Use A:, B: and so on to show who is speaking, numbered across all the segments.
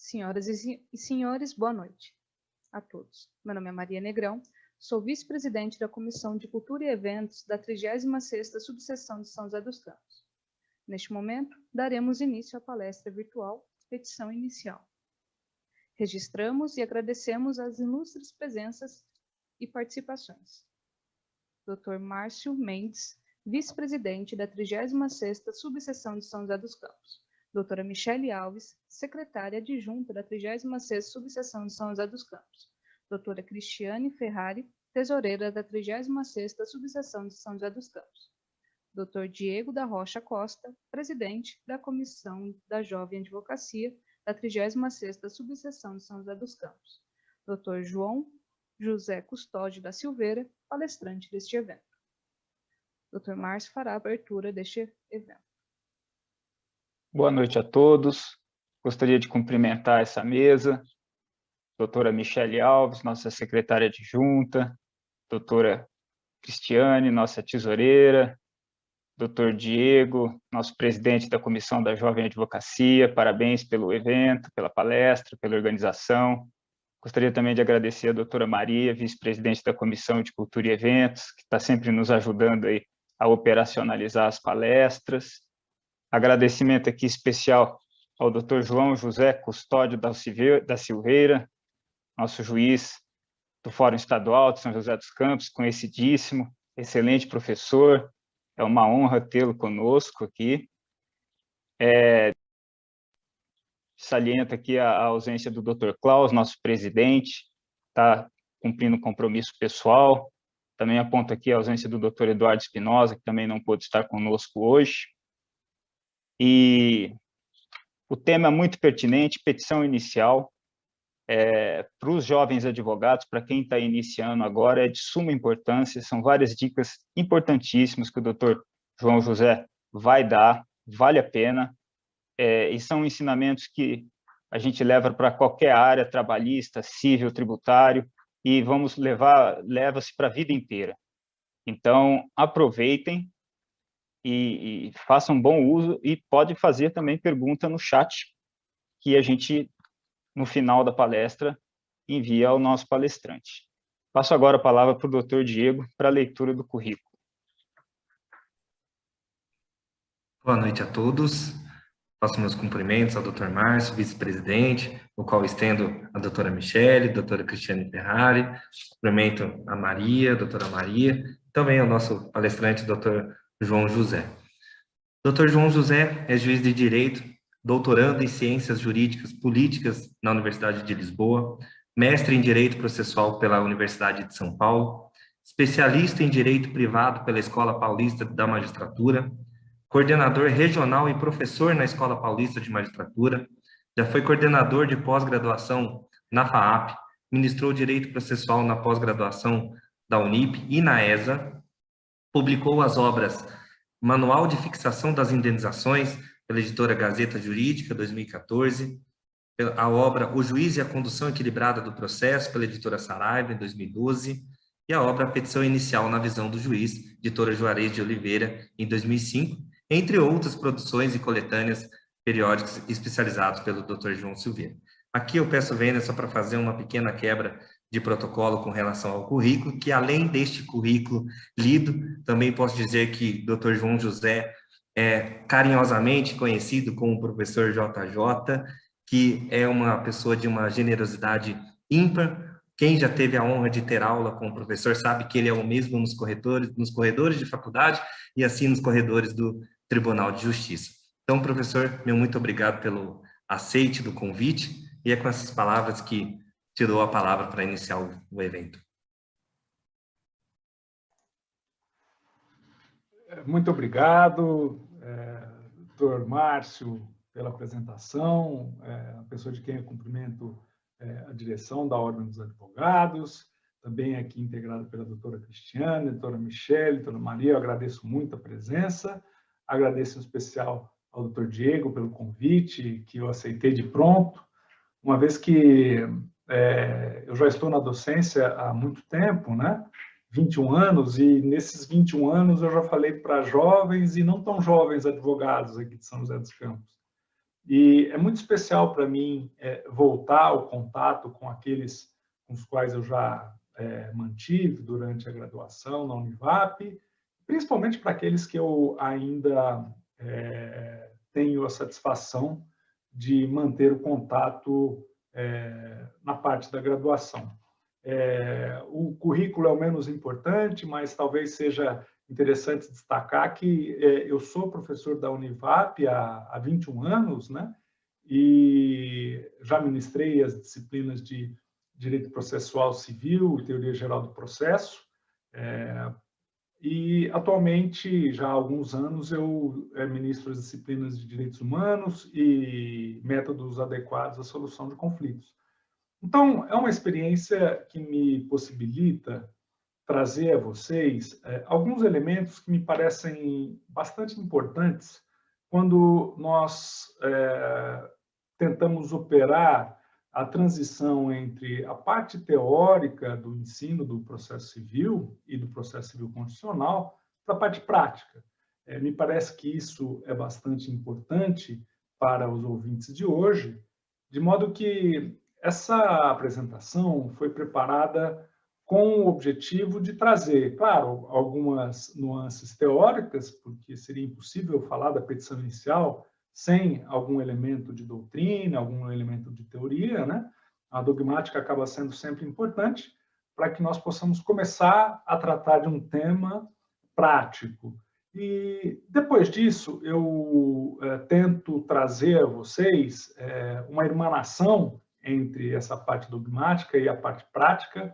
A: Senhoras e senhores, boa noite a todos. Meu nome é Maria Negrão, sou vice-presidente da Comissão de Cultura e Eventos da 36ª Subseção de São José dos Campos. Neste momento, daremos início à palestra virtual Petição Inicial. Registramos e agradecemos as ilustres presenças e participações. Dr. Márcio Mendes, vice-presidente da 36ª Subseção de São José dos Campos. Doutora Michele Alves, secretária adjunta da 36ª Subseção de São José dos Campos. Doutora Cristiane Ferrari, tesoureira da 36ª Subseção de São José dos Campos. Dr. Diego da Rocha Costa, presidente da Comissão da Jovem Advocacia da 36ª Subseção de São José dos Campos. Dr. João José Custódio da Silveira, palestrante deste evento. Dr. Márcio fará a abertura deste evento.
B: Boa noite a todos. Gostaria de cumprimentar essa mesa, doutora Michele Alves, nossa secretária adjunta, doutora Cristiane, nossa tesoureira, doutor Diego, nosso presidente da Comissão da Jovem Advocacia, parabéns pelo evento, pela palestra, pela organização. Gostaria também de agradecer a doutora Maria, vice-presidente da Comissão de Cultura e Eventos, que está sempre nos ajudando aí a operacionalizar as palestras. Agradecimento aqui especial ao Dr. João José Custódio da Silveira, nosso juiz do Fórum Estadual de São José dos Campos, conhecidíssimo, excelente professor, é uma honra tê-lo conosco aqui. Saliento aqui a ausência do Dr. Klaus, nosso presidente, está cumprindo um compromisso pessoal. Também aponto aqui a ausência do Dr. Eduardo Espinosa, que também não pôde estar conosco hoje. E o tema é muito pertinente, petição inicial, para os jovens advogados, para quem está iniciando agora, é de suma importância, são várias dicas importantíssimas que o doutor João José vai dar, vale a pena, e são ensinamentos que a gente leva para qualquer área, trabalhista, civil, tributário, e leva-se para a vida inteira. Então, aproveitem, e façam bom uso, e pode fazer também pergunta no chat, que a gente, no final da palestra, envia ao nosso palestrante. Passo agora a palavra para o doutor Diego, para a leitura do currículo.
C: Boa noite a todos. Faço meus cumprimentos ao doutor Márcio, vice-presidente, o qual estendo a doutora Michele, doutora Cristiane Ferrari, cumprimento a Maria, doutora Maria, também ao nosso palestrante, doutor João José. Dr. João José é juiz de Direito, doutorando em Ciências Jurídicas Políticas na Universidade de Lisboa, mestre em Direito Processual pela Universidade de São Paulo, especialista em Direito Privado pela Escola Paulista da Magistratura, coordenador regional e professor na Escola Paulista de Magistratura, já foi coordenador de pós-graduação na FAAP, ministrou Direito Processual na pós-graduação da Unip e na ESA, publicou as obras Manual de Fixação das Indenizações, pela editora Gazeta Jurídica, 2014, a obra O Juiz e a Condução Equilibrada do Processo, pela editora Saraiva, em 2012, e a obra Petição Inicial na Visão do Juiz, editora Juarez de Oliveira, em 2005, entre outras produções e coletâneas periódicas especializados pelo Dr. João Silveira. Aqui eu peço vênia só para fazer uma pequena quebra de protocolo com relação ao currículo, que além deste currículo lido, também posso dizer que Dr. João José é carinhosamente conhecido como professor JJ, que é uma pessoa de uma generosidade ímpar. Quem já teve a honra de ter aula com o professor sabe que ele é o mesmo nos corredores de faculdade e assim nos corredores do Tribunal de Justiça. Então, professor, meu muito obrigado pelo aceite do convite, e é com essas palavras que te dou a palavra para iniciar o evento.
D: Muito obrigado, doutor Márcio, pela apresentação, a pessoa de quem eu cumprimento a direção da Ordem dos Advogados, também aqui integrada pela doutora Cristiane, doutora Michele, doutora Maria, eu agradeço muito a presença, agradeço em especial ao doutor Diego pelo convite, que eu aceitei de pronto, uma vez que eu já estou na docência há muito tempo, né? 21 anos, e nesses 21 anos eu já falei para jovens e não tão jovens advogados aqui de São José dos Campos. E é muito especial para mim voltar ao contato com aqueles com os quais eu já mantive durante a graduação na Univap, principalmente para aqueles que eu ainda tenho a satisfação de manter o contato na parte da graduação. O currículo é o menos importante, mas talvez seja interessante destacar que eu sou professor da Univap há 21 anos, né? E já ministrei as disciplinas de Direito Processual Civil e Teoria Geral do Processo, e atualmente, já há alguns anos, eu ministro as disciplinas de Direitos Humanos e Métodos Adequados à Solução de Conflitos. Então, é uma experiência que me possibilita trazer a vocês alguns elementos que me parecem bastante importantes quando nós tentamos operar a transição entre a parte teórica do ensino do processo civil e do processo civil constitucional para a parte prática. Me parece que isso é bastante importante para os ouvintes de hoje, de modo que essa apresentação foi preparada com o objetivo de trazer, claro, algumas nuances teóricas, porque seria impossível falar da petição inicial sem algum elemento de doutrina, algum elemento de teoria, né? A dogmática acaba sendo sempre importante para que nós possamos começar a tratar de um tema prático. E depois disso, eu tento trazer a vocês uma irmanação entre essa parte dogmática e a parte prática,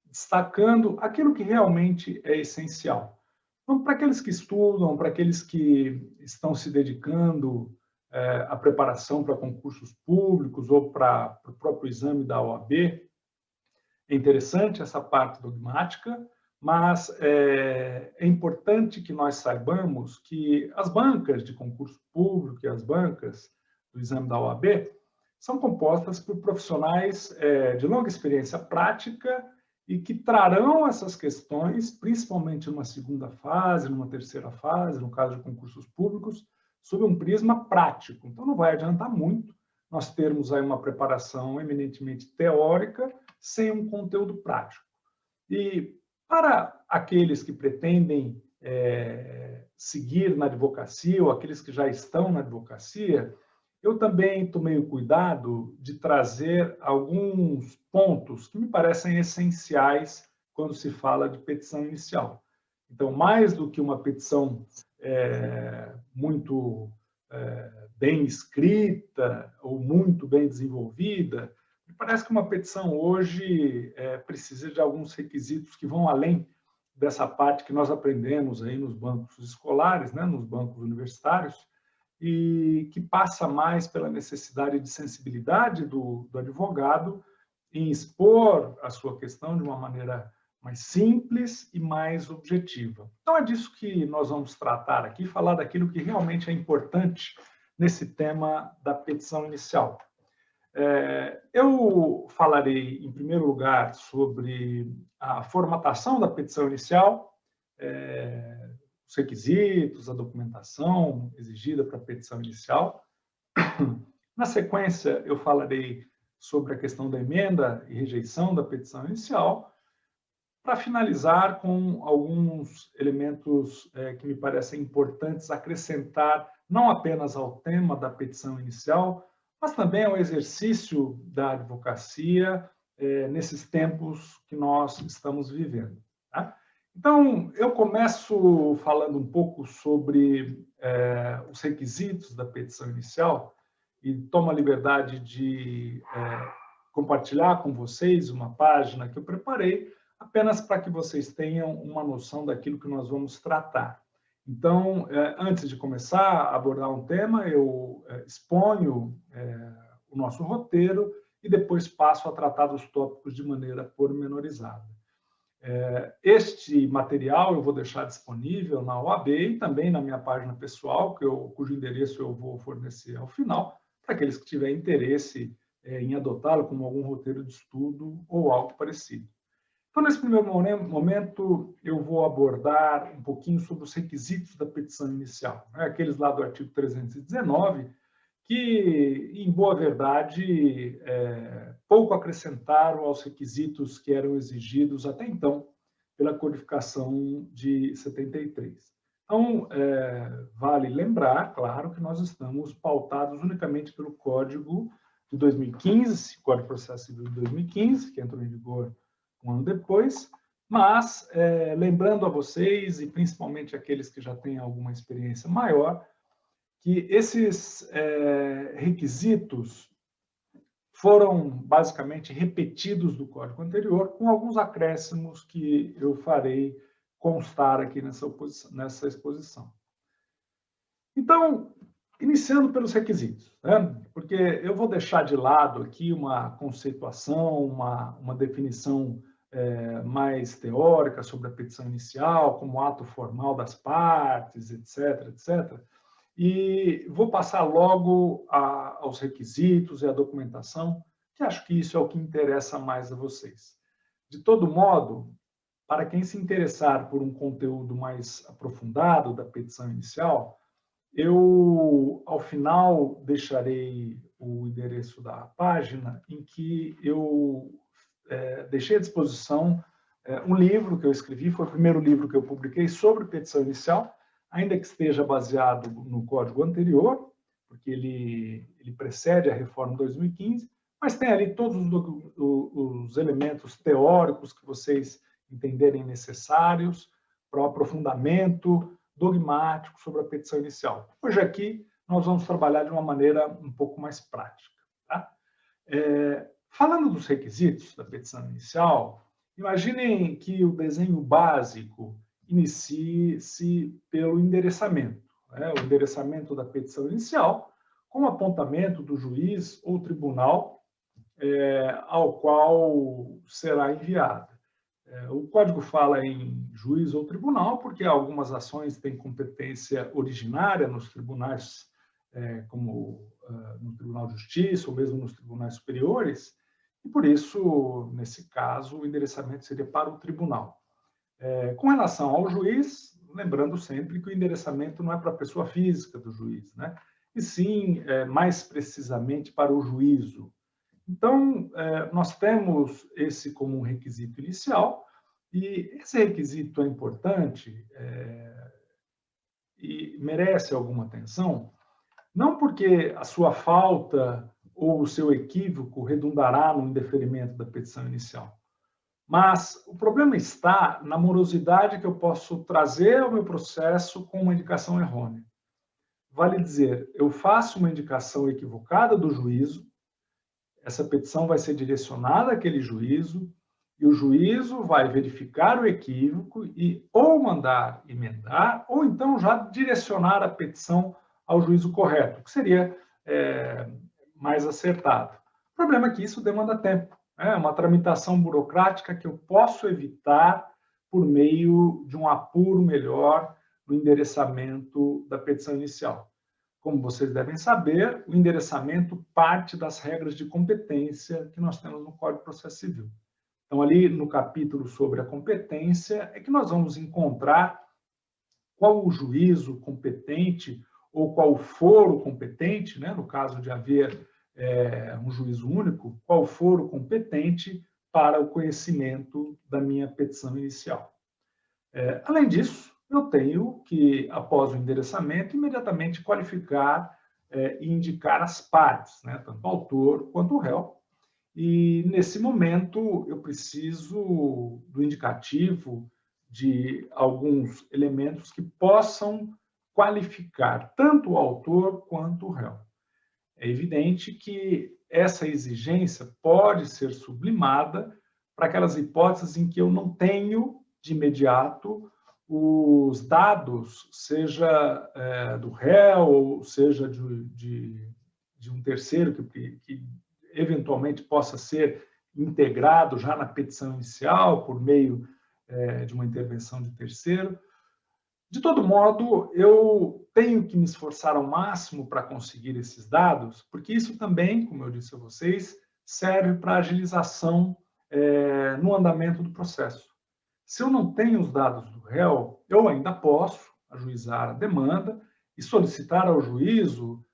D: destacando aquilo que realmente é essencial. Então, para aqueles que estudam, para aqueles que estão se dedicando à preparação para concursos públicos ou para o próprio exame da OAB, é interessante essa parte dogmática, mas é importante que nós saibamos que as bancas de concurso público e as bancas do exame da OAB são compostas por profissionais de longa experiência prática e que trarão essas questões, principalmente numa segunda fase, numa terceira fase, no caso de concursos públicos, sob um prisma prático. Então, não vai adiantar muito nós termos aí uma preparação eminentemente teórica sem um conteúdo prático. E para aqueles que pretendem seguir na advocacia ou aqueles que já estão na advocacia, eu também tomei o cuidado de trazer alguns pontos que me parecem essenciais quando se fala de petição inicial. Então, mais do que uma petição muito bem escrita ou muito bem desenvolvida, me parece que uma petição hoje precisa de alguns requisitos que vão além dessa parte que nós aprendemos aí nos bancos escolares, né, nos bancos universitários, e que passa mais pela necessidade de sensibilidade do advogado em expor a sua questão de uma maneira mais simples e mais objetiva. Então, é disso que nós vamos tratar aqui, falar daquilo que realmente é importante nesse tema da petição inicial. Eu falarei, em primeiro lugar, sobre a formatação da petição inicial, os requisitos, a documentação exigida para a petição inicial. Na sequência, eu falarei sobre a questão da emenda e rejeição da petição inicial, para finalizar com alguns elementos que me parecem importantes acrescentar, não apenas ao tema da petição inicial, mas também ao exercício da advocacia nesses tempos que nós estamos vivendo. Tá? Então, eu começo falando um pouco sobre os requisitos da petição inicial e tomo a liberdade de compartilhar com vocês uma página que eu preparei apenas para que vocês tenham uma noção daquilo que nós vamos tratar. Então, antes de começar a abordar um tema, eu exponho o nosso roteiro e depois passo a tratar dos tópicos de maneira pormenorizada. Este material eu vou deixar disponível na OAB e também na minha página pessoal, cujo endereço eu vou fornecer ao final, para aqueles que tiverem interesse em adotá-lo como algum roteiro de estudo ou algo parecido. Então, nesse primeiro momento, eu vou abordar um pouquinho sobre os requisitos da petição inicial, né? Aqueles lá do artigo 319, que, em boa verdade, pouco acrescentaram aos requisitos que eram exigidos até então pela codificação de 73. Então, vale lembrar, claro, que nós estamos pautados unicamente pelo Código de 2015, Código de Processo Civil de 2015, que entrou em vigor um ano depois, mas, lembrando a vocês, e principalmente aqueles que já têm alguma experiência maior, que esses requisitos foram basicamente repetidos do código anterior, com alguns acréscimos que eu farei constar aqui nessa exposição. Então, iniciando pelos requisitos, né? Porque eu vou deixar de lado aqui uma conceituação, uma definição mais teórica sobre a petição inicial, como ato formal das partes, etc., etc., e vou passar logo aos requisitos e à documentação, que acho que isso é o que interessa mais a vocês. De todo modo, para quem se interessar por um conteúdo mais aprofundado da petição inicial, eu, ao final, deixarei o endereço da página em que eu deixei à disposição um livro que eu escrevi, foi o primeiro livro que eu publiquei sobre petição inicial, ainda que esteja baseado no código anterior, porque ele precede a reforma de 2015, mas tem ali todos os elementos teóricos que vocês entenderem necessários para o aprofundamento dogmático sobre a petição inicial. Hoje aqui nós vamos trabalhar de uma maneira um pouco mais prática. Tá? Falando dos requisitos da petição inicial, imaginem que o desenho básico inicie-se pelo endereçamento, né? O endereçamento da petição inicial, com apontamento do juiz ou tribunal ao qual será enviada. O código fala em juiz ou tribunal, porque algumas ações têm competência originária nos tribunais, como no Tribunal de Justiça, ou mesmo nos tribunais superiores, e por isso, nesse caso, o endereçamento seria para o tribunal. Com relação ao juiz, lembrando sempre que o endereçamento não é para a pessoa física do juiz, né? E sim, mais precisamente, para o juízo. Então, nós temos esse como um requisito inicial, e esse requisito é importante e merece alguma atenção, não porque a sua falta ou o seu equívoco redundará no indeferimento da petição inicial, mas o problema está na morosidade que eu posso trazer ao meu processo com uma indicação errônea. Vale dizer, eu faço uma indicação equivocada do juízo, essa petição vai ser direcionada àquele juízo, e o juízo vai verificar o equívoco e ou mandar emendar, ou então já direcionar a petição ao juízo correto, que seria mais acertado. O problema é que isso demanda tempo. É uma tramitação burocrática que eu posso evitar por meio de um apuro melhor no endereçamento da petição inicial. Como vocês devem saber, o endereçamento parte das regras de competência que nós temos no Código de Processo Civil. Então, ali no capítulo sobre a competência, é que nós vamos encontrar qual o juízo competente ou qual o foro competente, né, no caso de haver um juízo único, qual for o competente para o conhecimento da minha petição inicial. Além disso, eu tenho que, após o endereçamento, imediatamente qualificar e indicar as partes, né, tanto o autor quanto o réu. E, nesse momento, eu preciso do indicativo de alguns elementos que possam qualificar tanto o autor quanto o réu. É evidente que essa exigência pode ser sublimada para aquelas hipóteses em que eu não tenho, de imediato, os dados, seja do réu, ou seja de um terceiro que eventualmente possa ser integrado já na petição inicial, por meio de uma intervenção de terceiro. De todo modo, eu tenho que me esforçar ao máximo para conseguir esses dados, porque isso também, como eu disse a vocês, serve para agilização no andamento do processo. Se eu não tenho os dados do réu, eu ainda posso ajuizar a demanda e solicitar ao juízo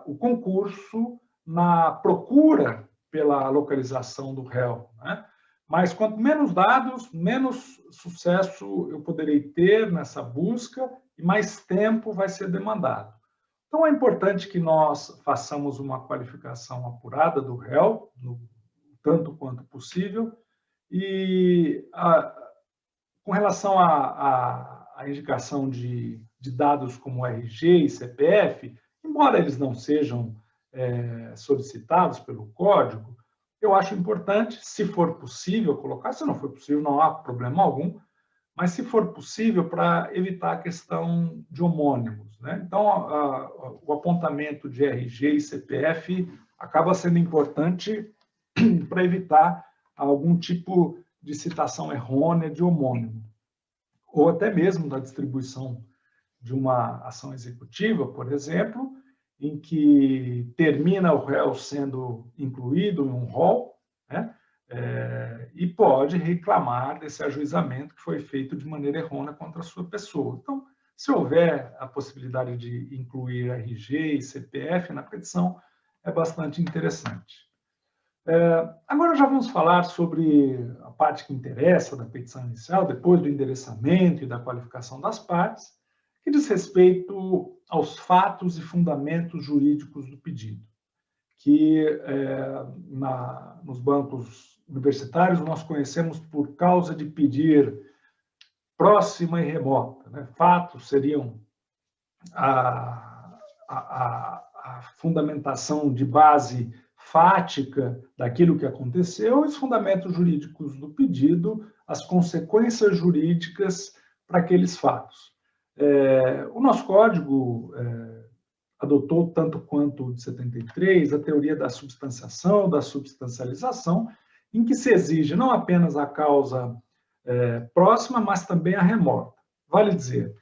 D: o concurso na procura pela localização do réu, né? Mas quanto menos dados, menos sucesso eu poderei ter nessa busca e mais tempo vai ser demandado. Então, é importante que nós façamos uma qualificação apurada do réu, tanto quanto possível, e com relação à indicação de dados como RG e CPF, embora eles não sejam solicitados pelo código, eu acho importante, se for possível, colocar. Se não for possível, não há problema algum, mas se for possível, para evitar a questão de homônimos, né? Então, o apontamento de RG e CPF acaba sendo importante para evitar algum tipo de citação errônea de homônimo, ou até mesmo da distribuição de uma ação executiva, por exemplo, em que termina o réu sendo incluído em um rol, né? E pode reclamar desse ajuizamento que foi feito de maneira errônea contra a sua pessoa. Então, se houver a possibilidade de incluir RG e CPF na petição, é bastante interessante. Agora já vamos falar sobre a parte que interessa da petição inicial, depois do endereçamento e da qualificação das partes, que diz respeito aos fatos e fundamentos jurídicos do pedido, que nos bancos universitários nós conhecemos por causa de pedir próxima e remota, né? Fatos seriam a fundamentação de base fática daquilo que aconteceu, e os fundamentos jurídicos do pedido, as consequências jurídicas para aqueles fatos. O nosso código adotou, tanto quanto o de 73, a teoria da substanciação, da substancialização, em que se exige não apenas a causa próxima, mas também a remota. Vale dizer,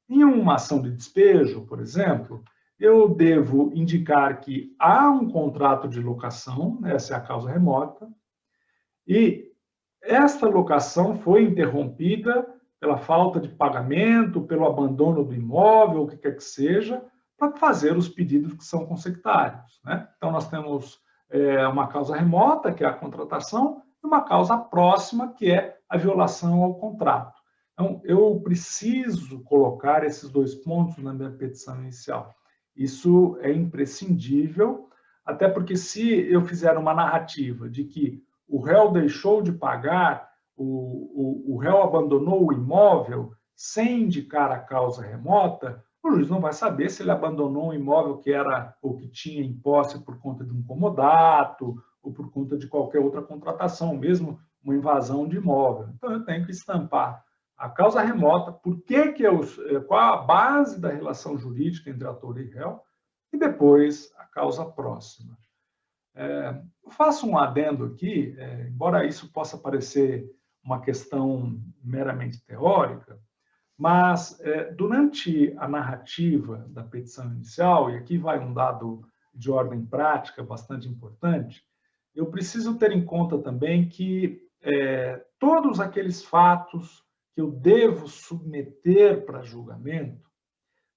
D: em uma ação de despejo, por exemplo, eu devo indicar que há um contrato de locação, essa é a causa remota, e esta locação foi interrompida pela falta de pagamento, pelo abandono do imóvel, o que quer que seja, para fazer os pedidos que são consectários, né? Então, nós temos uma causa remota, que é a contratação, e uma causa próxima, que é a violação ao contrato. Então, eu preciso colocar esses dois pontos na minha petição inicial. Isso é imprescindível, até porque se eu fizer uma narrativa de que o réu deixou de pagar, o réu abandonou o imóvel sem indicar a causa remota, o juiz não vai saber se ele abandonou um imóvel que era ou que tinha em posse por conta de um comodato ou por conta de qualquer outra contratação, mesmo uma invasão de imóvel. Então, eu tenho que estampar a causa remota, qual a base da relação jurídica entre ator e réu, e depois a causa próxima. Eu faço um adendo aqui, embora isso possa parecer uma questão meramente teórica, mas durante a narrativa da petição inicial, e aqui vai um dado de ordem prática bastante importante, eu preciso ter em conta também que todos aqueles fatos que eu devo submeter para julgamento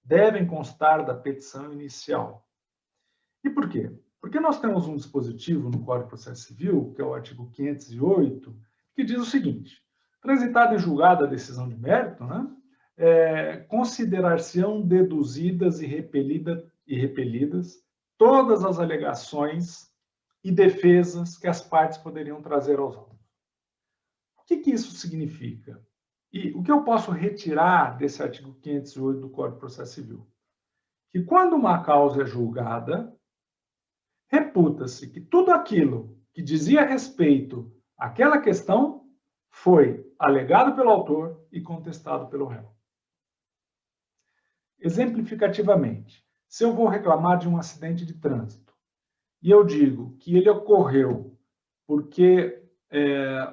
D: devem constar da petição inicial. E por quê? Porque nós temos um dispositivo no Código de Processo Civil, que é o artigo 508, que diz o seguinte: transitada em julgado a decisão de mérito, né, considerar-se-ão deduzidas e repelidas todas as alegações e defesas que as partes poderiam trazer aos autos. O que isso significa? E o que eu posso retirar desse artigo 508 do Código de Processo Civil? Que quando uma causa é julgada, reputa-se que tudo aquilo que dizia respeito àquela questão foi alegado pelo autor e contestado pelo réu. Exemplificativamente, se eu vou reclamar de um acidente de trânsito e eu digo que ele ocorreu porque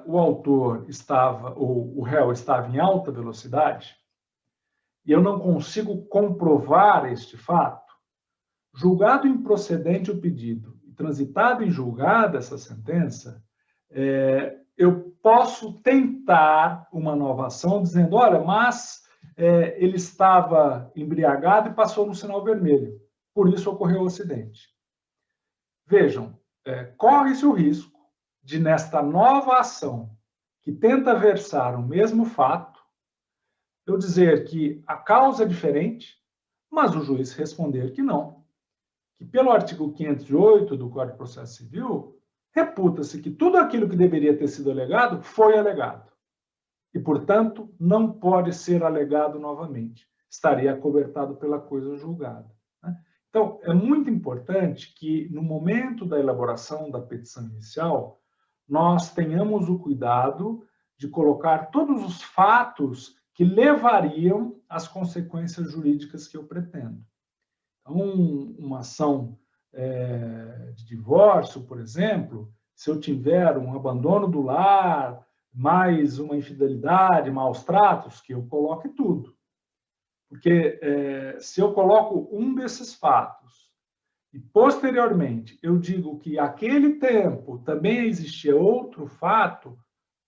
D: o autor estava, ou o réu estava em alta velocidade, e eu não consigo comprovar este fato, julgado improcedente o pedido e transitado em julgada essa sentença, eu posso tentar uma nova ação dizendo, olha, mas ele estava embriagado e passou no sinal vermelho. por isso ocorreu o acidente. Vejam, corre-se o risco de, nesta nova ação, que tenta versar o mesmo fato, eu dizer que a causa é diferente, mas o juiz responder que não, que pelo artigo 508 do Código de Processo Civil, reputa-se que tudo aquilo que deveria ter sido alegado foi alegado. E, portanto, não pode ser alegado novamente. Estaria acobertado pela coisa julgada. Então, é muito importante que, no momento da elaboração da petição inicial, nós tenhamos o cuidado de colocar todos os fatos que levariam às consequências jurídicas que eu pretendo. Então, uma ação de divórcio, por exemplo, se eu tiver um abandono do lar, mais uma infidelidade, maus tratos, que eu coloque tudo. Porque se eu coloco um desses fatos e, posteriormente, eu digo que aquele tempo também existia outro fato,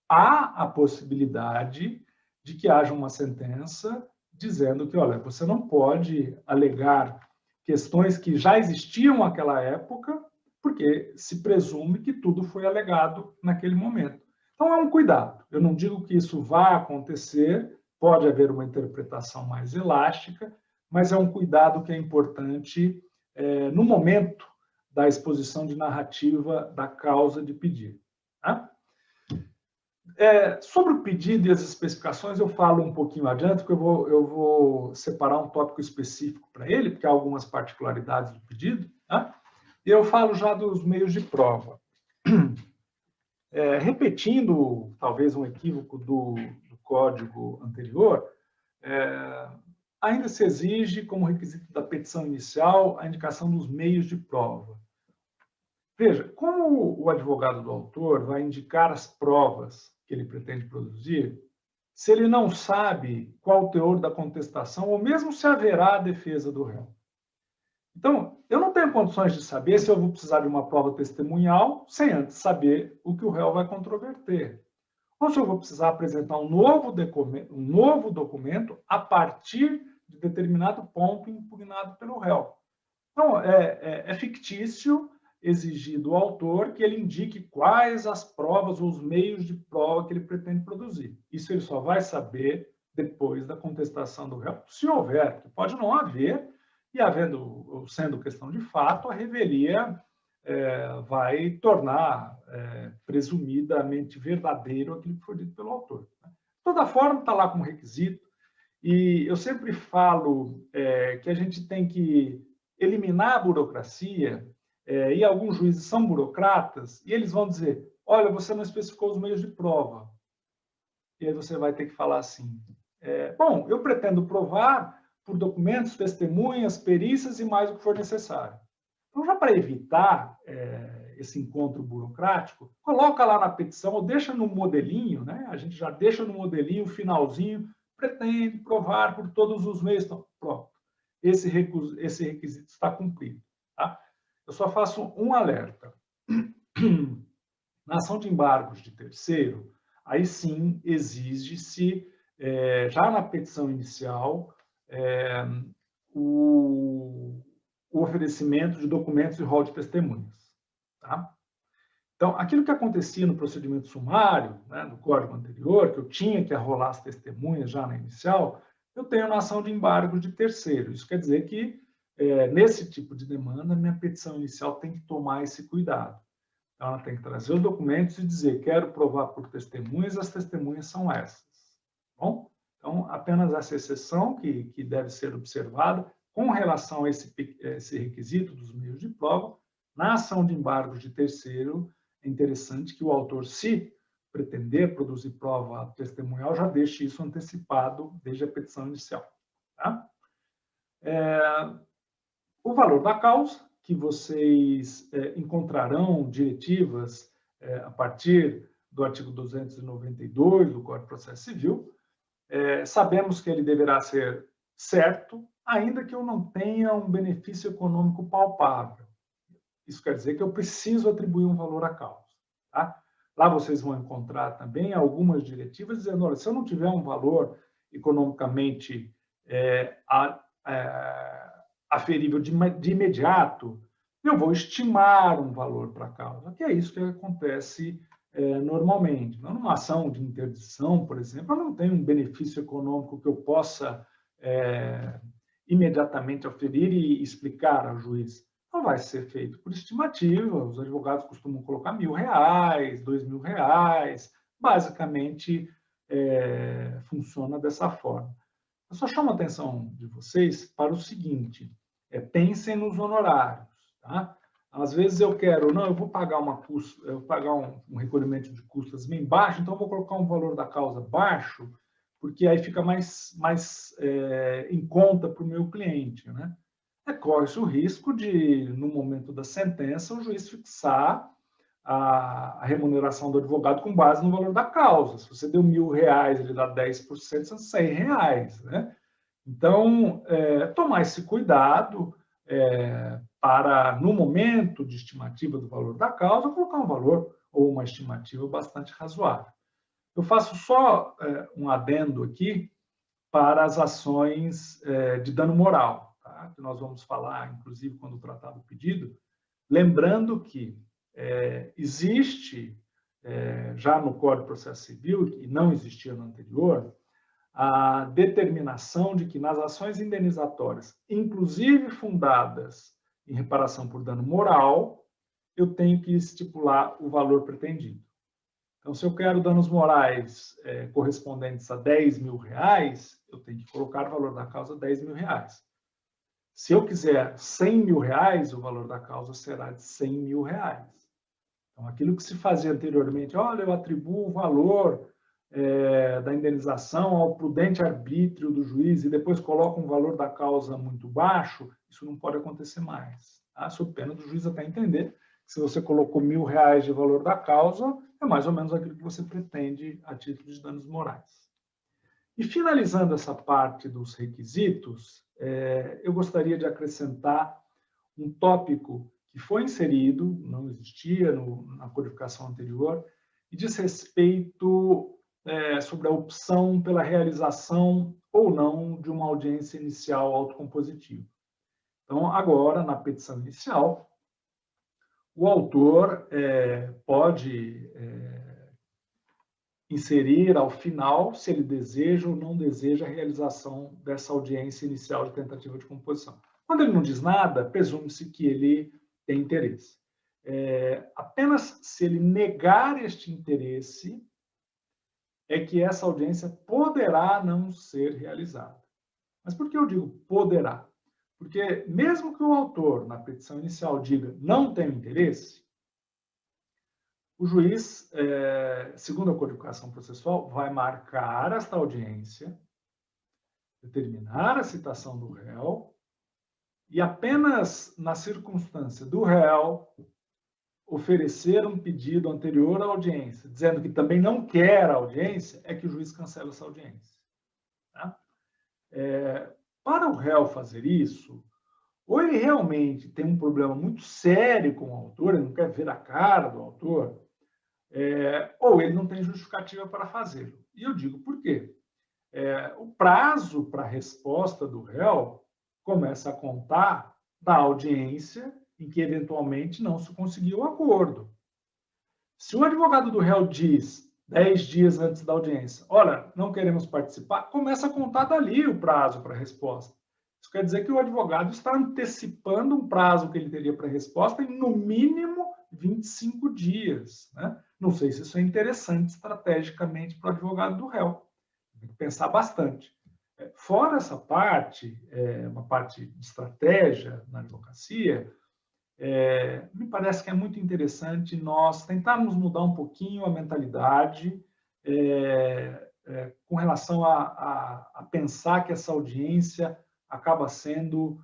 D: há a possibilidade de que haja uma sentença dizendo que, olha, você não pode alegar questões que já existiam naquela época, porque se presume que tudo foi alegado naquele momento. Então, é um cuidado. Eu não digo que isso vá acontecer, pode haver uma interpretação mais elástica, mas é um cuidado que é importante no momento da exposição de narrativa da causa de pedido. Tá? Sobre o pedido e as especificações, eu falo um pouquinho adiante, porque eu vou separar um tópico específico para ele, porque há algumas particularidades do pedido, tá? E eu falo já dos meios de prova. Repetindo, talvez, um equívoco do código anterior, ainda se exige, como requisito da petição inicial, a indicação dos meios de prova. Veja, como o advogado do autor vai indicar as provas que ele pretende produzir, se ele não sabe qual o teor da contestação, ou mesmo se haverá a defesa do réu? Então, eu não tenho condições de saber se eu vou precisar de uma prova testemunhal sem antes saber o que o réu vai controverter. Ou se eu vou precisar apresentar um novo documento a partir de determinado ponto impugnado pelo réu. Então, é fictício exigir do autor que ele indique quais as provas ou os meios de prova que ele pretende produzir. Isso ele só vai saber depois da contestação do réu, se houver, porque pode não haver, e sendo questão de fato, a revelia vai tornar presumidamente verdadeiro aquilo que foi dito pelo autor. De toda forma, está lá como requisito, e eu sempre falo que a gente tem que eliminar a burocracia, e alguns juízes são burocratas, e eles vão dizer, olha, você não especificou os meios de prova. E aí você vai ter que falar assim, bom, eu pretendo provar por documentos, testemunhas, perícias e mais o que for necessário. Então, já para evitar esse encontro burocrático, coloca lá na petição, ou deixa no modelinho, né? A gente já deixa no modelinho, finalzinho, pretende provar por todos os meios. Então, pronto, esse requisito está cumprido. Tá? Eu só faço um alerta. Na ação de embargos de terceiro, aí sim exige-se, já na petição inicial, o oferecimento de documentos e rol de testemunhas. Tá? Então, aquilo que acontecia no procedimento sumário, né, do código anterior, que eu tinha que arrolar as testemunhas já na inicial, eu tenho na ação de embargo de terceiro. Isso quer dizer que, nesse tipo de demanda, minha petição inicial tem que tomar esse cuidado. Então, ela tem que trazer os documentos e dizer, quero provar por testemunhas, as testemunhas são essas. Bom? Então, apenas essa exceção que deve ser observada com relação a esse requisito dos meios de prova, na ação de embargos de terceiro, é interessante que o autor, se pretender produzir prova testemunhal, já deixe isso antecipado desde a petição inicial. Tá? O valor da causa, que vocês encontrarão diretivas a partir do artigo 292 do Código de Processo Civil, sabemos que ele deverá ser certo, ainda que eu não tenha um benefício econômico palpável. Isso quer dizer que eu preciso atribuir um valor à causa. Tá? Lá vocês vão encontrar também algumas diretivas dizendo, olha, se eu não tiver um valor economicamente aferível de imediato, eu vou estimar um valor para a causa, que é isso que acontece normalmente. Numa ação de interdição, por exemplo, eu não tenho um benefício econômico que eu possa imediatamente aferir e explicar ao juiz. Não vai ser feito por estimativa, os advogados costumam colocar R$1.000, R$2.000, basicamente funciona dessa forma. Eu só chamo a atenção de vocês para o seguinte, pensem nos honorários. Tá? Às vezes eu vou pagar um recolhimento de custas bem baixo, então eu vou colocar um valor da causa baixo, porque aí fica mais em conta para o meu cliente. Né? Corre-se o risco de, no momento da sentença, o juiz fixar a remuneração do advogado com base no valor da causa. Se você deu R$1.000, ele dá 10%, são R$100. Né? Então, tomar esse cuidado para, no momento de estimativa do valor da causa, colocar um valor ou uma estimativa bastante razoável. Eu faço só um adendo aqui para as ações de dano moral, tá? Que nós vamos falar, inclusive, quando tratar do pedido, lembrando que existe, já no Código de Processo Civil, e não existia no anterior, a determinação de que nas ações indenizatórias, inclusive fundadas em reparação por dano moral, eu tenho que estipular o valor pretendido. Então, se eu quero danos morais correspondentes a R$10.000, eu tenho que colocar o valor da causa R$10.000. Se eu quiser R$100.000, o valor da causa será de R$100.000. Então, aquilo que se fazia anteriormente, olha, eu atribuo o valor da indenização ao prudente arbítrio do juiz e depois coloco um valor da causa muito baixo, isso não pode acontecer mais. Tá? Sob pena do juiz até entender que se você colocou R$1.000 de valor da causa, é mais ou menos aquilo que você pretende a título de danos morais. E finalizando essa parte dos requisitos, eu gostaria de acrescentar um tópico que foi inserido, não existia na codificação anterior, e diz respeito sobre a opção pela realização ou não de uma audiência inicial autocompositiva. Então, agora, na petição inicial, o autor pode inserir ao final se ele deseja ou não deseja a realização dessa audiência inicial de tentativa de composição. Quando ele não diz nada, presume-se que ele tem interesse. Apenas se ele negar este interesse, é que essa audiência poderá não ser realizada. Mas por que eu digo poderá? Porque mesmo que o autor, na petição inicial, diga não tenho interesse, o juiz, segundo a codificação processual, vai marcar esta audiência, determinar a citação do réu, e apenas na circunstância do réu oferecer um pedido anterior à audiência, dizendo que também não quer a audiência, é que o juiz cancela essa audiência. Tá? Para o réu fazer isso, ou ele realmente tem um problema muito sério com o autor, ele não quer ver a cara do autor, ou ele não tem justificativa para fazê-lo. E eu digo por quê? O prazo para a resposta do réu começa a contar da audiência em que eventualmente não se conseguiu o acordo. Se o advogado do réu diz 10 dias antes da audiência, olha, não queremos participar, começa a contar dali o prazo para a resposta. Isso quer dizer que o advogado está antecipando um prazo que ele teria para a resposta em, no mínimo, 25 dias. Né? Não sei se isso é interessante estrategicamente para o advogado do réu. Tem que pensar bastante. Fora essa parte, uma parte de estratégia na advocacia, me parece que é muito interessante nós tentarmos mudar um pouquinho a mentalidade com relação a pensar que essa audiência acaba sendo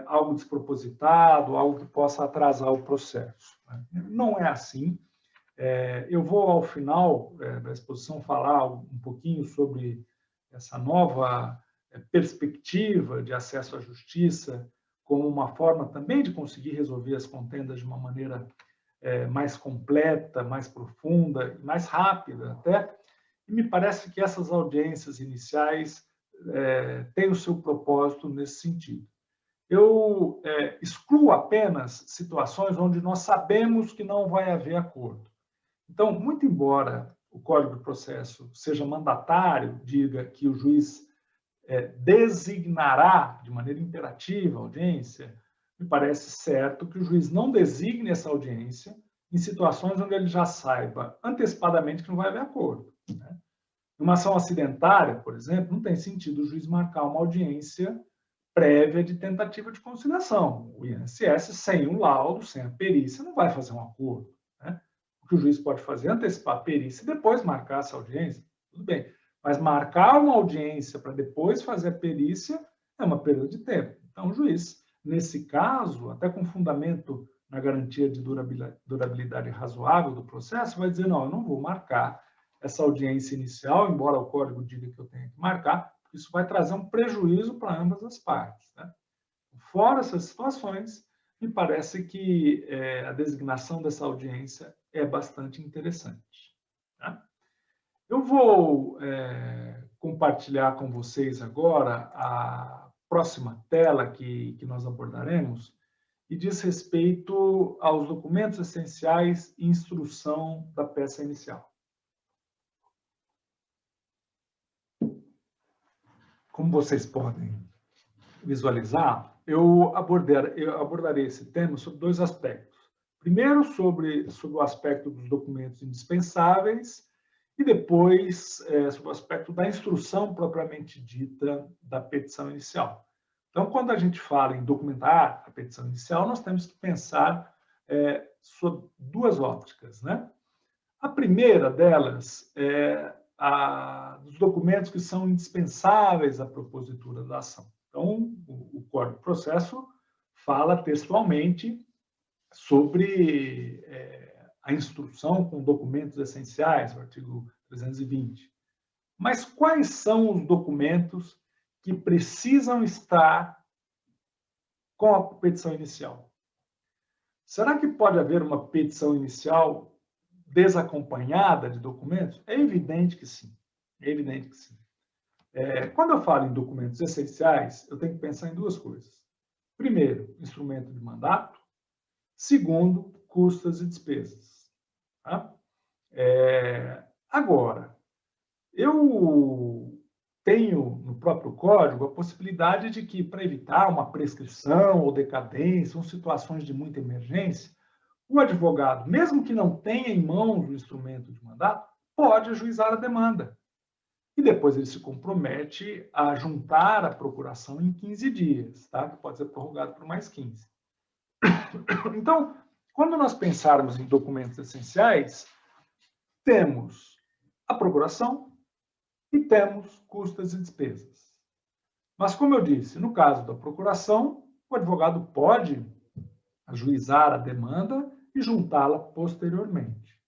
D: algo despropositado, algo que possa atrasar o processo. Não é assim. Eu vou, ao final da exposição, falar um pouquinho sobre essa nova perspectiva de acesso à justiça como uma forma também de conseguir resolver as contendas de uma maneira mais completa, mais profunda, mais rápida até. E me parece que essas audiências iniciais têm o seu propósito nesse sentido. eu excluo apenas situações onde nós sabemos que não vai haver acordo. Então, muito embora o Código de Processo seja mandatário, diga que o juiz designará de maneira imperativa a audiência, me parece certo que o juiz não designe essa audiência em situações onde ele já saiba antecipadamente que não vai haver acordo, né? Numa ação acidentária, por exemplo, não tem sentido o juiz marcar uma audiência prévia de tentativa de conciliação. O INSS, sem o laudo, sem a perícia, não vai fazer um acordo, né? O que o juiz pode fazer é antecipar a perícia e depois marcar essa audiência. Tudo bem. Mas marcar uma audiência para depois fazer a perícia é uma perda de tempo. Então, o juiz, nesse caso, até com fundamento na garantia de durabilidade razoável do processo, vai dizer, não, eu não vou marcar essa audiência inicial, embora o código diga que eu tenha que marcar, porque isso vai trazer um prejuízo para ambas as partes, né? Fora essas situações, me parece que a designação dessa audiência é bastante interessante, né? Eu vou compartilhar com vocês agora a próxima tela que nós abordaremos e diz respeito aos documentos essenciais e instrução da peça inicial. Como vocês podem visualizar, eu abordarei esse tema sobre dois aspectos. Primeiro, sobre o aspecto dos documentos indispensáveis e depois sobre o aspecto da instrução propriamente dita da petição inicial. Então, quando a gente fala em documentar a petição inicial, nós temos que pensar sobre duas ópticas, né? A primeira delas é dos documentos que são indispensáveis à propositura da ação. Então, o Código de Processo fala textualmente sobre a instrução com documentos essenciais, o artigo 320. Mas quais são os documentos que precisam estar com a petição inicial? Será que pode haver uma petição inicial desacompanhada de documentos? É evidente que sim. É evidente que sim. Quando eu falo em documentos essenciais, eu tenho que pensar em duas coisas. Primeiro, instrumento de mandato. Segundo, custas e despesas. Tá? Agora, eu tenho no próprio código a possibilidade de que, para evitar uma prescrição ou decadência, ou situações de muita emergência, o advogado, mesmo que não tenha em mãos o instrumento de mandato, pode ajuizar a demanda. E depois ele se compromete a juntar a procuração em 15 dias, tá? Que pode ser prorrogado por mais 15. Então, quando nós pensarmos em documentos essenciais, temos a procuração e temos custas e despesas. Mas, como eu disse, no caso da procuração, o advogado pode ajuizar a demanda e juntá-la posteriormente.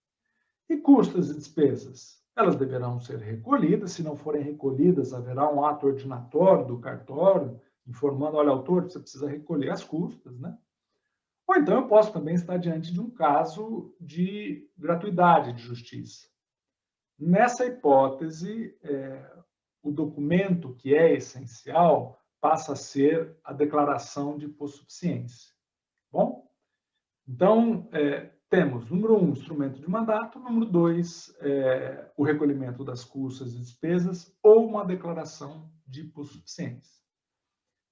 D: E custas e despesas? Elas deverão ser recolhidas. Se não forem recolhidas, haverá um ato ordinatório do cartório informando, olha, autor, você precisa recolher as custas, né? Ou então eu posso também estar diante de um caso de gratuidade de justiça. Nessa hipótese, o documento que é essencial passa a ser a declaração de hipossuficiência. Bom? Então, temos, número 1, instrumento de mandato, número 2, o recolhimento das custas e despesas ou uma declaração de hipossuficiência.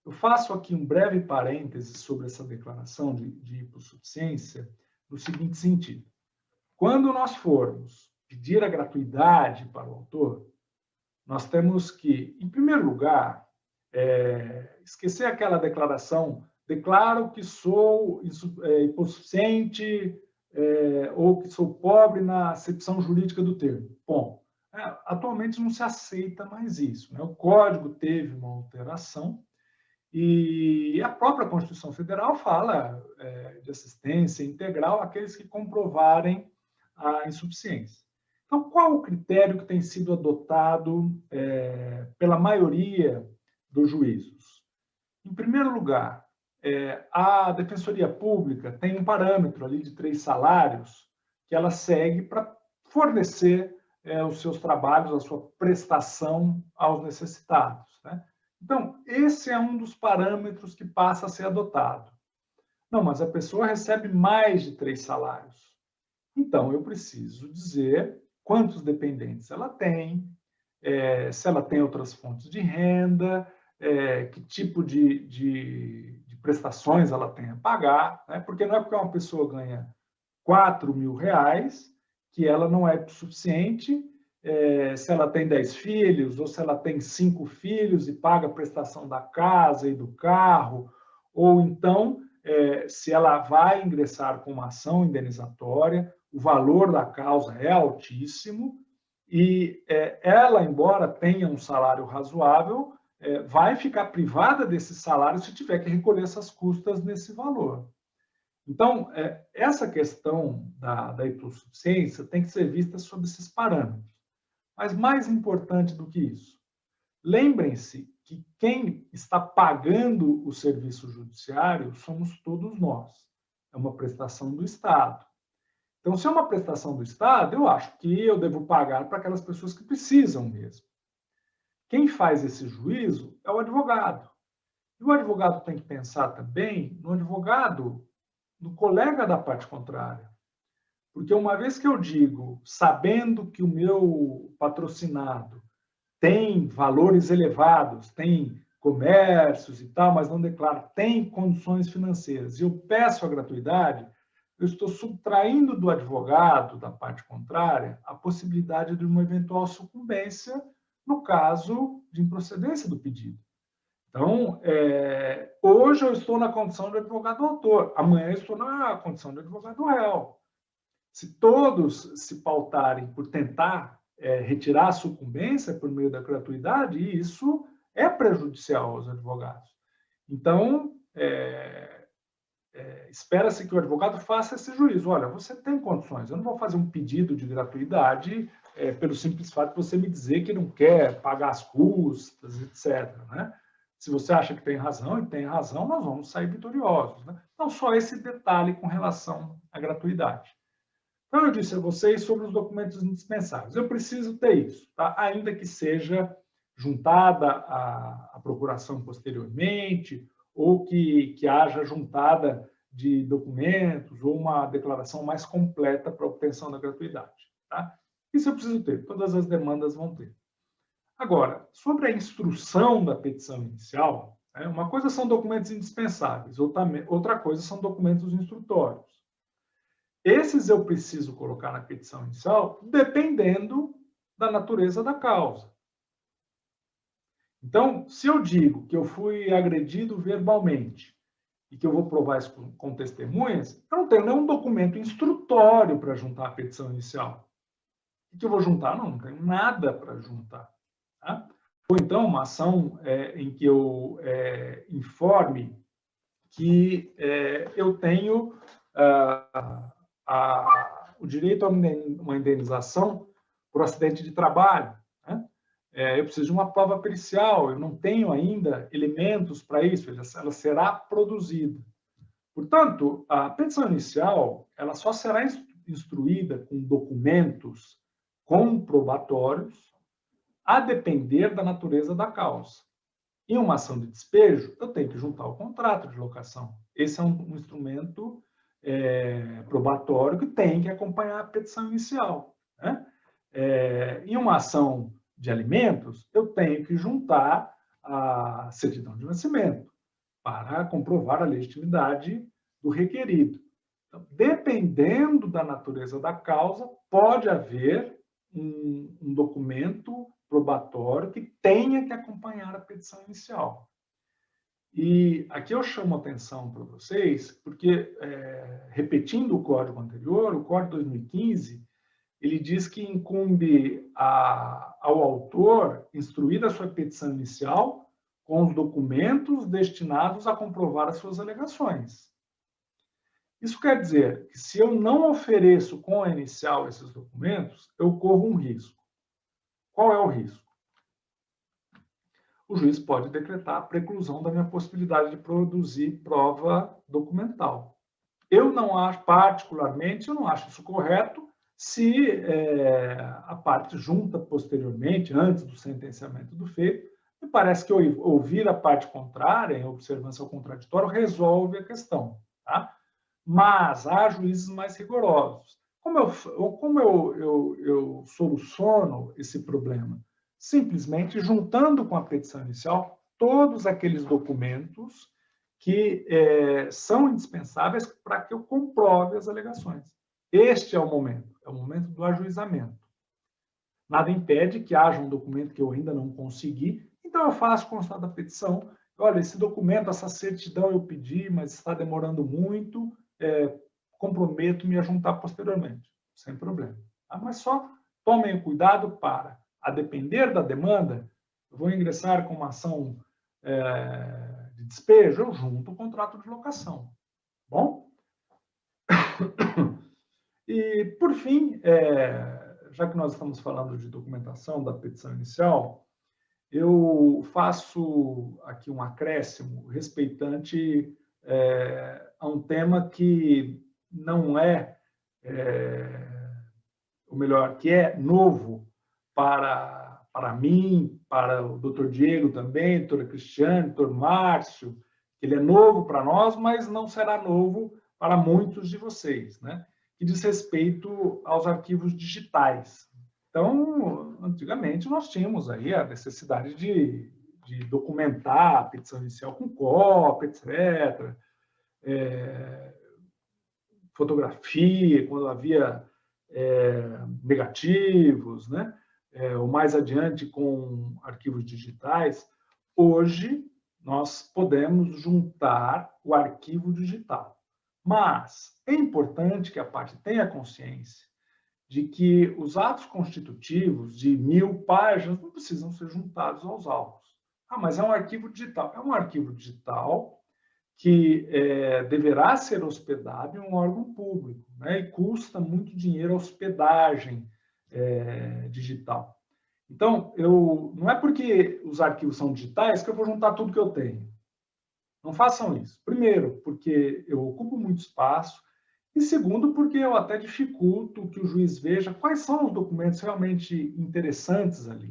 D: Eu faço aqui um breve parêntese sobre essa declaração de hipossuficiência no seguinte sentido. Quando nós formos pedir a gratuidade para o autor, nós temos que, em primeiro lugar, esquecer aquela declaração, declaro que sou hipossuficiente ou que sou pobre na acepção jurídica do termo. Bom, atualmente não se aceita mais isso, né? O Código teve uma alteração e a própria Constituição Federal fala de assistência integral àqueles que comprovarem a insuficiência. Então, qual o critério que tem sido adotado pela maioria dos juízos? Em primeiro lugar, a Defensoria Pública tem um parâmetro ali de 3 salários que ela segue para fornecer os seus trabalhos, a sua prestação aos necessitados, né? Então, esse é um dos parâmetros que passa a ser adotado. Não, mas a pessoa recebe mais de 3 salários. Então, eu preciso dizer quantos dependentes ela tem, se ela tem outras fontes de renda, que tipo de prestações ela tem a pagar, né? Porque não é porque uma pessoa ganha R$4.000 que ela não é suficiente, se ela tem 10 filhos, ou se ela tem 5 filhos e paga a prestação da casa e do carro, ou então, se ela vai ingressar com uma ação indenizatória, o valor da causa é altíssimo, e ela, embora tenha um salário razoável, vai ficar privada desse salário se tiver que recolher essas custas nesse valor. Então, essa questão da hipossuficiência tem que ser vista sob esses parâmetros. Mas mais importante do que isso, lembrem-se que quem está pagando o serviço judiciário somos todos nós. É uma prestação do Estado. Então, se é uma prestação do Estado, eu acho que eu devo pagar para aquelas pessoas que precisam mesmo. Quem faz esse juízo é o advogado. E o advogado tem que pensar também no advogado, no colega da parte contrária. Porque uma vez que eu digo, sabendo que o meu patrocinado tem valores elevados, tem comércios e tal, mas não declara, tem condições financeiras, e eu peço a gratuidade, eu estou subtraindo do advogado, da parte contrária, a possibilidade de uma eventual sucumbência no caso de improcedência do pedido. Então, hoje eu estou na condição de advogado autor, amanhã eu estou na condição de advogado réu. Se todos se pautarem por tentar retirar a sucumbência por meio da gratuidade, isso é prejudicial aos advogados. Então, espera-se que o advogado faça esse juízo. Olha, você tem condições, eu não vou fazer um pedido de gratuidade pelo simples fato de você me dizer que não quer pagar as custas, etc., né? Se você acha que tem razão, e tem razão, nós vamos sair vitoriosos, né? Então, só esse detalhe com relação à gratuidade. Então, eu disse a vocês sobre os documentos indispensáveis. Eu preciso ter isso, tá? Ainda que seja juntada à procuração posteriormente, ou que haja juntada de documentos, ou uma declaração mais completa para obtenção da gratuidade. Tá? Isso eu preciso ter, todas as demandas vão ter. Agora, sobre a instrução da petição inicial, uma coisa são documentos indispensáveis, outra coisa são documentos instrutórios. Esses eu preciso colocar na petição inicial dependendo da natureza da causa. Então, se eu digo que eu fui agredido verbalmente e que eu vou provar isso com testemunhas, eu não tenho nenhum documento instrutório para juntar a petição inicial. O que eu vou juntar? Não tenho nada para juntar. Tá? Ou então, uma ação em que eu informe que eu tenho o direito a uma indenização por acidente de trabalho. Né? Eu preciso de uma prova pericial, eu não tenho ainda elementos para isso, ela será produzida. Portanto, a petição inicial ela só será instruída com documentos comprobatórios, a depender da natureza da causa. Em uma ação de despejo, eu tenho que juntar o contrato de locação. Esse é um instrumento probatório que tem que acompanhar a petição inicial. Né? Em uma ação de alimentos, eu tenho que juntar a certidão de nascimento para comprovar a legitimidade do requerido. Então, dependendo da natureza da causa, pode haver um documento probatório que tenha que acompanhar a petição inicial. E aqui eu chamo a atenção para vocês, porque, repetindo o código anterior, o Código 2015, ele diz que incumbe ao autor instruir a sua petição inicial com os documentos destinados a comprovar as suas alegações. Isso quer dizer que se eu não ofereço com a inicial esses documentos, eu corro um risco. Qual é o risco? O juiz pode decretar a preclusão da minha possibilidade de produzir prova documental. Eu não acho, particularmente, eu não acho isso correto se a parte junta posteriormente, antes do sentenciamento do feito, Me parece que ouvir a parte contrária, em observância ao contraditório, resolve a questão, tá? Mas há juízes mais rigorosos. Como eu soluciono esse problema? Simplesmente juntando com a petição inicial todos aqueles documentos que são indispensáveis para que eu comprove as alegações. Este é o momento do ajuizamento. Nada impede que haja um documento que eu ainda não consegui, então eu faço constar da petição, olha, esse documento, essa certidão eu pedi, mas está demorando muito, comprometo-me a juntar posteriormente, sem problema. Tá? Mas só tomem cuidado para, a depender da demanda, eu vou ingressar com uma ação de despejo, eu junto o contrato de locação. Bom? E, por fim, já que nós estamos falando de documentação da petição inicial, eu faço aqui um acréscimo respeitante a um tema que não ou melhor, que é novo para mim, para o doutor Diego também, doutora Cristiane, doutor Márcio. Ele é novo para nós, mas não será novo para muitos de vocês, né? Que diz respeito aos arquivos digitais. Então, antigamente, nós tínhamos aí a necessidade de documentar a petição inicial com cópia, etc. Fotografia, quando havia negativos, né? Ou mais adiante com arquivos digitais. Hoje, nós podemos juntar o arquivo digital. Mas é importante que a parte tenha consciência de que os atos constitutivos de 1000 páginas não precisam ser juntados aos autos. Ah, mas é um arquivo digital. É um arquivo digital que deverá ser hospedado em um órgão público, né? E custa muito dinheiro a hospedagem digital. Então, não é porque os arquivos são digitais que eu vou juntar tudo que eu tenho. Não façam isso. Primeiro, porque eu ocupo muito espaço. E segundo, porque eu até dificulto que o juiz veja quais são os documentos realmente interessantes ali.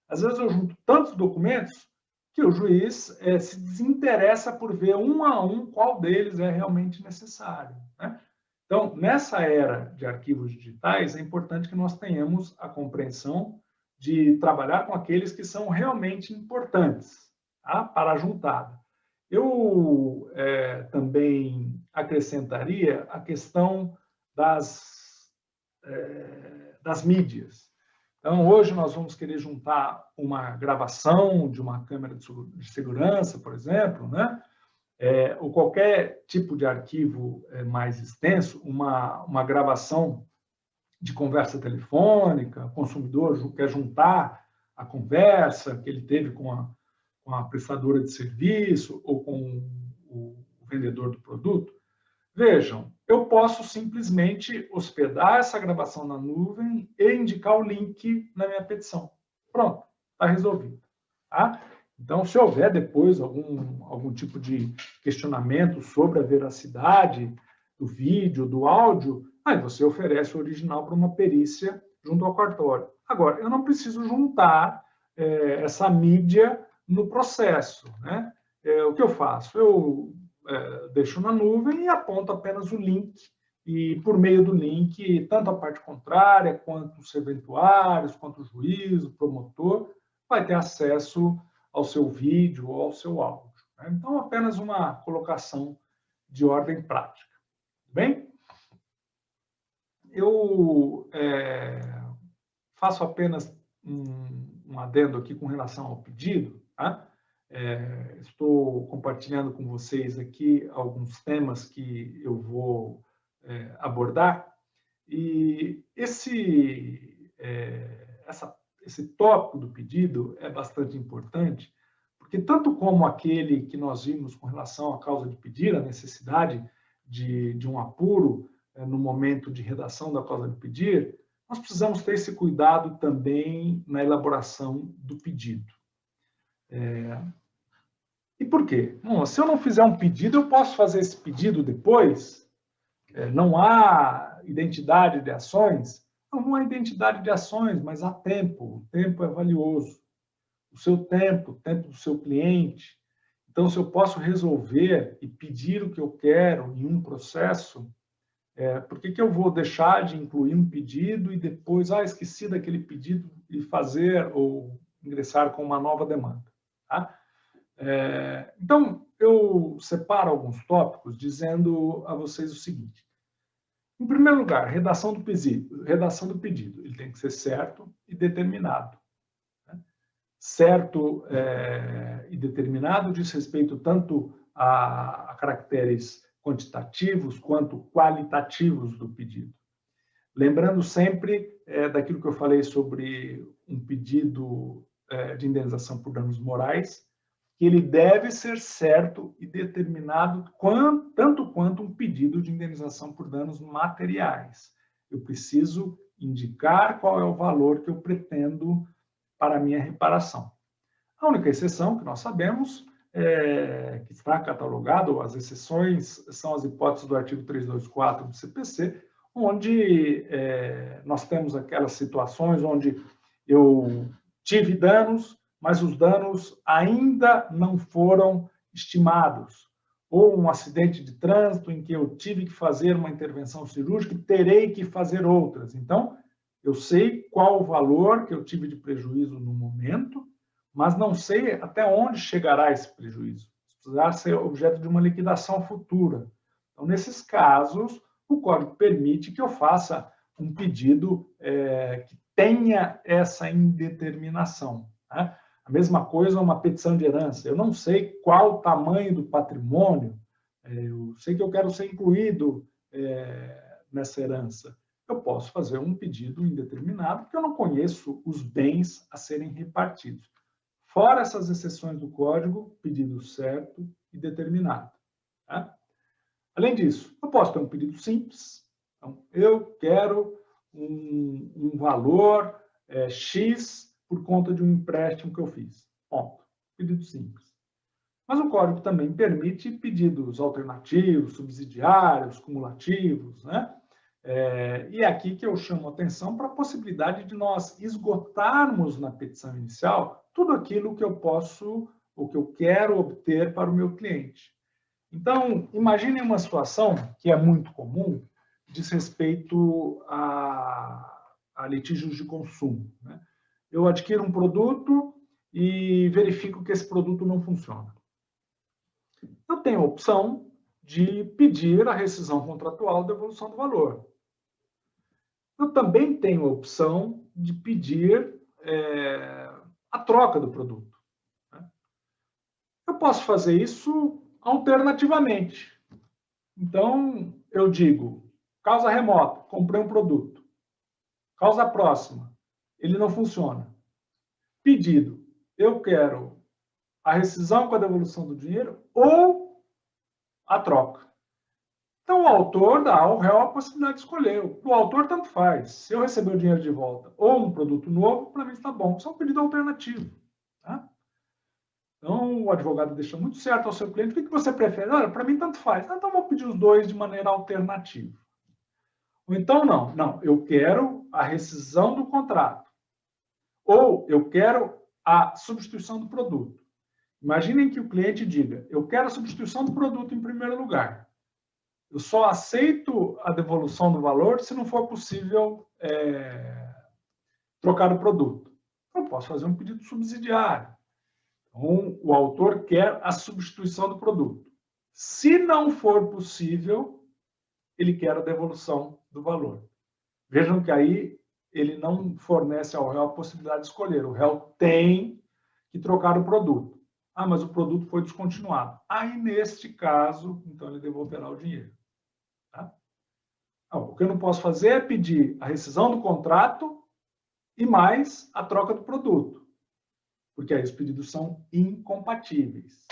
D: Às vezes eu junto tantos documentos que o juiz se desinteressa por ver um a um qual deles é realmente necessário, né? Então, nessa era de arquivos digitais, é importante que nós tenhamos a compreensão de trabalhar com aqueles que são realmente importantes, tá? Para a juntada. Eu também acrescentaria a questão das mídias. Então, hoje nós vamos querer juntar uma gravação de uma câmera de segurança, por exemplo, né? Ou qualquer tipo de arquivo mais extenso, uma gravação de conversa telefônica, o consumidor quer juntar a conversa que ele teve com a prestadora de serviço ou com o vendedor do produto. Vejam, eu posso simplesmente hospedar essa gravação na nuvem e indicar o link na minha petição. Pronto, está resolvido. Tá? Então, se houver depois algum tipo de questionamento sobre a veracidade do vídeo, do áudio, aí você oferece o original para uma perícia junto ao cartório. Agora, eu não preciso juntar essa mídia no processo, né? O que eu faço? Eu deixo na nuvem e aponto apenas o link, e por meio do link, tanto a parte contrária, quanto os serventuários, quanto o juiz, o promotor, vai ter acesso ao seu vídeo ou ao seu áudio, né? Então, apenas uma colocação de ordem prática. Bem? Eu faço apenas um adendo aqui com relação ao pedido, tá? Estou compartilhando com vocês aqui alguns temas que eu vou abordar, e esse tópico do pedido é bastante importante, porque tanto como aquele que nós vimos com relação à causa de pedir, a necessidade de um apuro no momento de redação da causa de pedir, nós precisamos ter esse cuidado também na elaboração do pedido. E por quê? Bom, se eu não fizer um pedido, eu posso fazer esse pedido depois? Não há identidade de ações? Não há identidade de ações, mas há tempo. O tempo é valioso. o seu tempo, o tempo do seu cliente. Então, se eu posso resolver e pedir o que eu quero em um processo, por que eu vou deixar de incluir um pedido e depois, esqueci daquele pedido e fazer ou ingressar com uma nova demanda? Tá? Então, eu separo alguns tópicos dizendo a vocês o seguinte. Em primeiro lugar, redação do pedido. Ele tem que ser certo e determinado. Né? Certo e determinado diz respeito tanto a caracteres quantitativos quanto qualitativos do pedido. Lembrando sempre daquilo que eu falei sobre um pedido de indenização por danos morais, que ele deve ser certo e determinado tanto quanto um pedido de indenização por danos materiais. Eu preciso indicar qual é o valor que eu pretendo para a minha reparação. A única exceção que nós sabemos, que está catalogado, as exceções são as hipóteses do artigo 324 do CPC, onde nós temos aquelas situações onde eu tive danos, mas os danos ainda não foram estimados. Ou um acidente de trânsito em que eu tive que fazer uma intervenção cirúrgica e terei que fazer outras. Então, eu sei qual o valor que eu tive de prejuízo no momento, mas não sei até onde chegará esse prejuízo. Precisar ser objeto de uma liquidação futura. Então, nesses casos, o Código permite que eu faça um pedido que tenha essa indeterminação. Né? A mesma coisa uma petição de herança. Eu não sei qual o tamanho do patrimônio, eu sei que eu quero ser incluído nessa herança. Eu posso fazer um pedido indeterminado, porque eu não conheço os bens a serem repartidos. Fora essas exceções do Código, pedido certo e determinado. Tá? Além disso, eu posso ter um pedido simples. Então, eu quero um valor X por conta de um empréstimo que eu fiz. Ponto. Pedido simples. Mas o Código também permite pedidos alternativos, subsidiários, cumulativos, né? E é aqui que eu chamo a atenção para a possibilidade de nós esgotarmos na petição inicial tudo aquilo que eu posso, ou que eu quero obter para o meu cliente. Então, imagine uma situação que é muito comum, diz respeito a litígios de consumo, né? Eu adquiro um produto e verifico que esse produto não funciona. Eu tenho a opção de pedir a rescisão contratual da devolução do valor. Eu também tenho a opção de pedir a troca do produto. Né? Eu posso fazer isso alternativamente. Então, eu digo, causa remota, comprei um produto. Causa próxima, ele não funciona. Pedido, eu quero a rescisão com a devolução do dinheiro ou a troca. Então, o autor dá ao réu a possibilidade de escolher. O autor tanto faz. Se eu receber o dinheiro de volta ou um produto novo, para mim está bom. Isso é um pedido alternativo. Tá? Então, o advogado deixa muito certo ao seu cliente. O que você prefere? Olha, para mim tanto faz. Então, vou pedir os dois de maneira alternativa. Ou então, não, eu quero a rescisão do contrato. Ou eu quero a substituição do produto. Imaginem que o cliente diga, eu quero a substituição do produto em primeiro lugar. Eu só aceito a devolução do valor se não for possível trocar o produto. Eu posso fazer um pedido subsidiário. Então, o autor quer a substituição do produto. Se não for possível, ele quer a devolução do valor. Vejam que aí ele não fornece ao réu a possibilidade de escolher. O réu tem que trocar o produto. Mas o produto foi descontinuado. Aí, neste caso, então, ele devolverá o dinheiro. Tá? O que eu não posso fazer é pedir a rescisão do contrato e mais a troca do produto. Porque aí os pedidos são incompatíveis.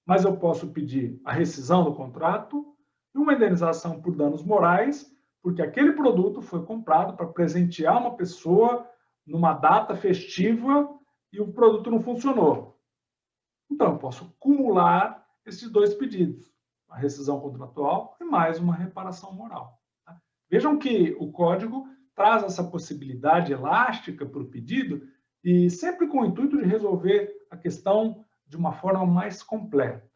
D: Mas eu posso pedir a rescisão do contrato e uma indenização por danos morais, porque aquele produto foi comprado para presentear uma pessoa numa data festiva e o produto não funcionou. Então, eu posso acumular esses dois pedidos, a rescisão contratual e mais uma reparação moral. Tá? Vejam que o Código traz essa possibilidade elástica para o pedido e sempre com o intuito de resolver a questão de uma forma mais completa.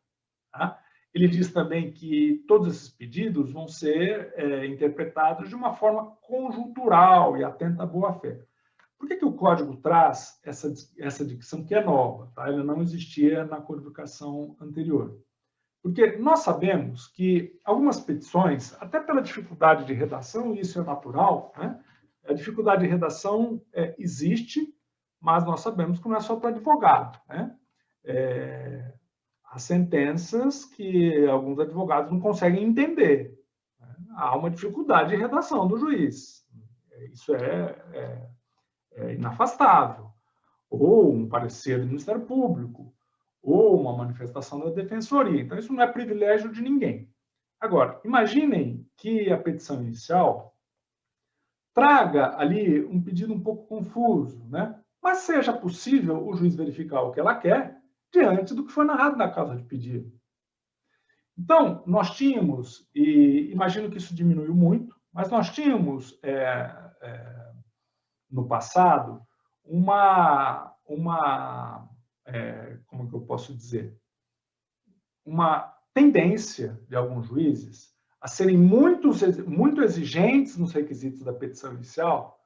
D: Tá? Ele diz também que todos esses pedidos vão ser interpretados de uma forma conjuntural e atenta à boa-fé. Por que o Código traz essa dicção que é nova? Tá? Ela não existia na codificação anterior. Porque nós sabemos que algumas petições, até pela dificuldade de redação, e isso é natural, né? A dificuldade de redação existe, mas nós sabemos que não é só para advogado, né? Há sentenças que alguns advogados não conseguem entender, né? Há uma dificuldade de redação do juiz. Isso é inafastável. Ou um parecer do Ministério Público, ou uma manifestação da Defensoria. Então, isso não é privilégio de ninguém. Agora, imaginem que a petição inicial traga ali um pedido um pouco confuso, né? Mas seja possível o juiz verificar o que ela quer diante do que foi narrado na causa de pedido. Então, nós tínhamos, e imagino que isso diminuiu muito, mas nós tínhamos, no passado, como que eu posso dizer? Uma tendência de alguns juízes a serem muito exigentes nos requisitos da petição inicial,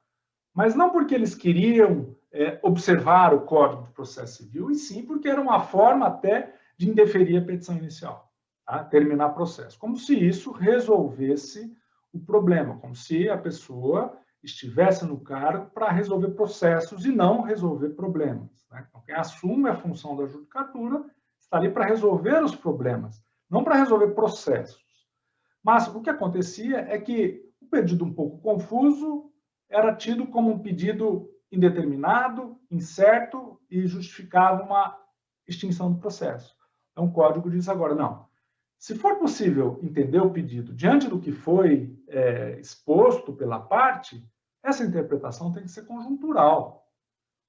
D: mas não porque eles queriam observar o Código de Processo Civil, e sim porque era uma forma até de indeferir a petição inicial, tá? Terminar o processo, como se isso resolvesse o problema, como se a pessoa estivesse no cargo para resolver processos e não resolver problemas, né? Então, quem assume a função da judicatura está ali para resolver os problemas, não para resolver processos. Mas o que acontecia é que o pedido um pouco confuso era tido como um pedido indeterminado, incerto e justificava uma extinção do processo. Então, o Código diz agora, não, se for possível entender o pedido diante do que foi exposto pela parte, essa interpretação tem que ser conjuntural.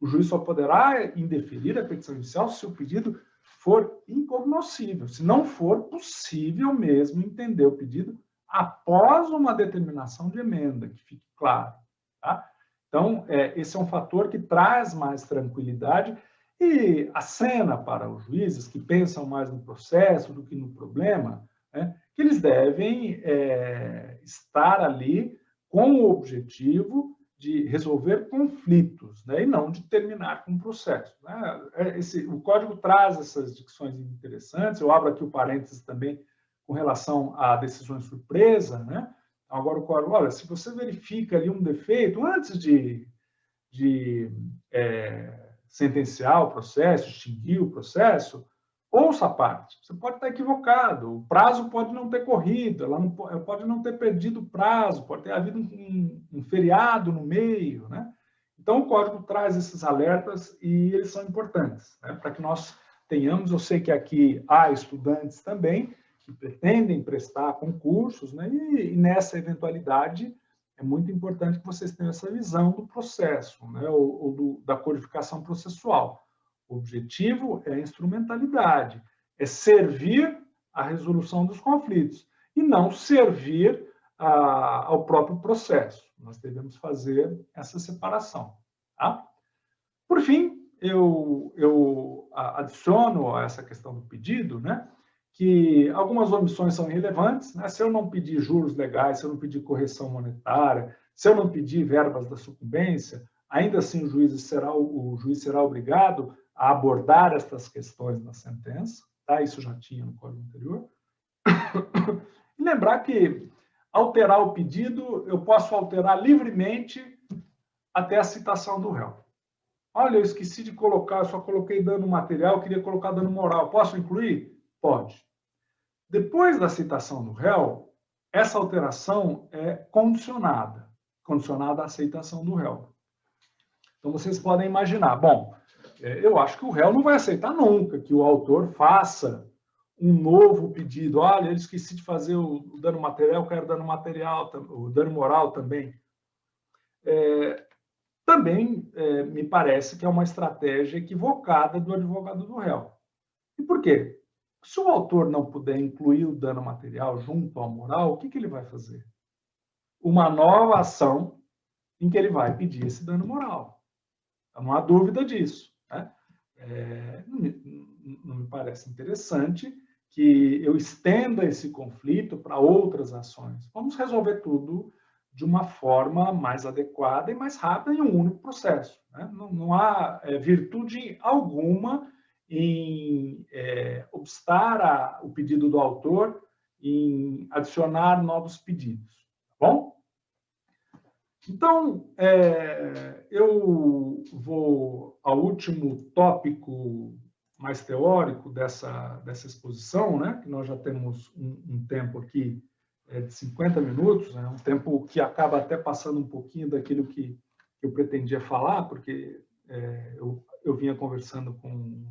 D: O juiz só poderá indeferir a petição inicial se o pedido for incognoscível, se não for possível mesmo entender o pedido após uma determinação de emenda, que fique claro. Tá? Então, esse é um fator que traz mais tranquilidade e acena para os juízes que pensam mais no processo do que no problema, né, que eles devem estar ali com o objetivo de resolver conflitos, né, e não de terminar com o processo. Né? O Código traz essas dicções interessantes, eu abro aqui o parênteses também com relação a decisões surpresa, né? Agora o Código, olha, se você verifica ali um defeito, antes de sentenciar o processo, extinguir o processo, ouça a parte. Você pode estar equivocado, o prazo pode não ter corrido, ela pode não ter perdido o prazo, pode ter havido um feriado no meio, né? Então, o Código traz esses alertas e eles são importantes, né? Para que nós tenhamos, eu sei que aqui há estudantes também que pretendem prestar concursos, né? E nessa eventualidade, é muito importante que vocês tenham essa visão do processo, né? ou da codificação processual. O objetivo é a instrumentalidade, é servir à resolução dos conflitos e não servir ao próprio processo. Nós devemos fazer essa separação. Tá? Por fim, eu adiciono a essa questão do pedido, né, que algumas omissões são irrelevantes, né? Se eu não pedir juros legais, se eu não pedir correção monetária, se eu não pedir verbas da sucumbência, ainda assim o juiz será obrigado a abordar estas questões na sentença, tá? Isso já tinha no Código anterior. E lembrar que alterar o pedido, eu posso alterar livremente até a citação do réu. Olha, eu esqueci de colocar, eu só coloquei dano material, queria colocar dano moral. Posso incluir? Pode. Depois da citação do réu, essa alteração é condicionada à aceitação do réu. Então, vocês podem imaginar, bom, eu acho que o réu não vai aceitar nunca que o autor faça um novo pedido. Olha, eu esqueci de fazer o dano material, eu quero dano material, o dano moral também. Também me parece que é uma estratégia equivocada do advogado do réu. E por quê? Se o autor não puder incluir o dano material junto ao moral, o que ele vai fazer? Uma nova ação em que ele vai pedir esse dano moral. Não há dúvida disso, né? Não me parece interessante que eu estenda esse conflito para outras ações. Vamos resolver tudo de uma forma mais adequada e mais rápida em um único processo, né? Não há virtude alguma em obstar o pedido do autor, em adicionar novos pedidos, tá bom? Então, eu vou ao último tópico mais teórico dessa exposição, né? Que nós já temos um tempo aqui de 50 minutos, né? Um tempo que acaba até passando um pouquinho daquilo que eu pretendia falar, porque eu vinha conversando com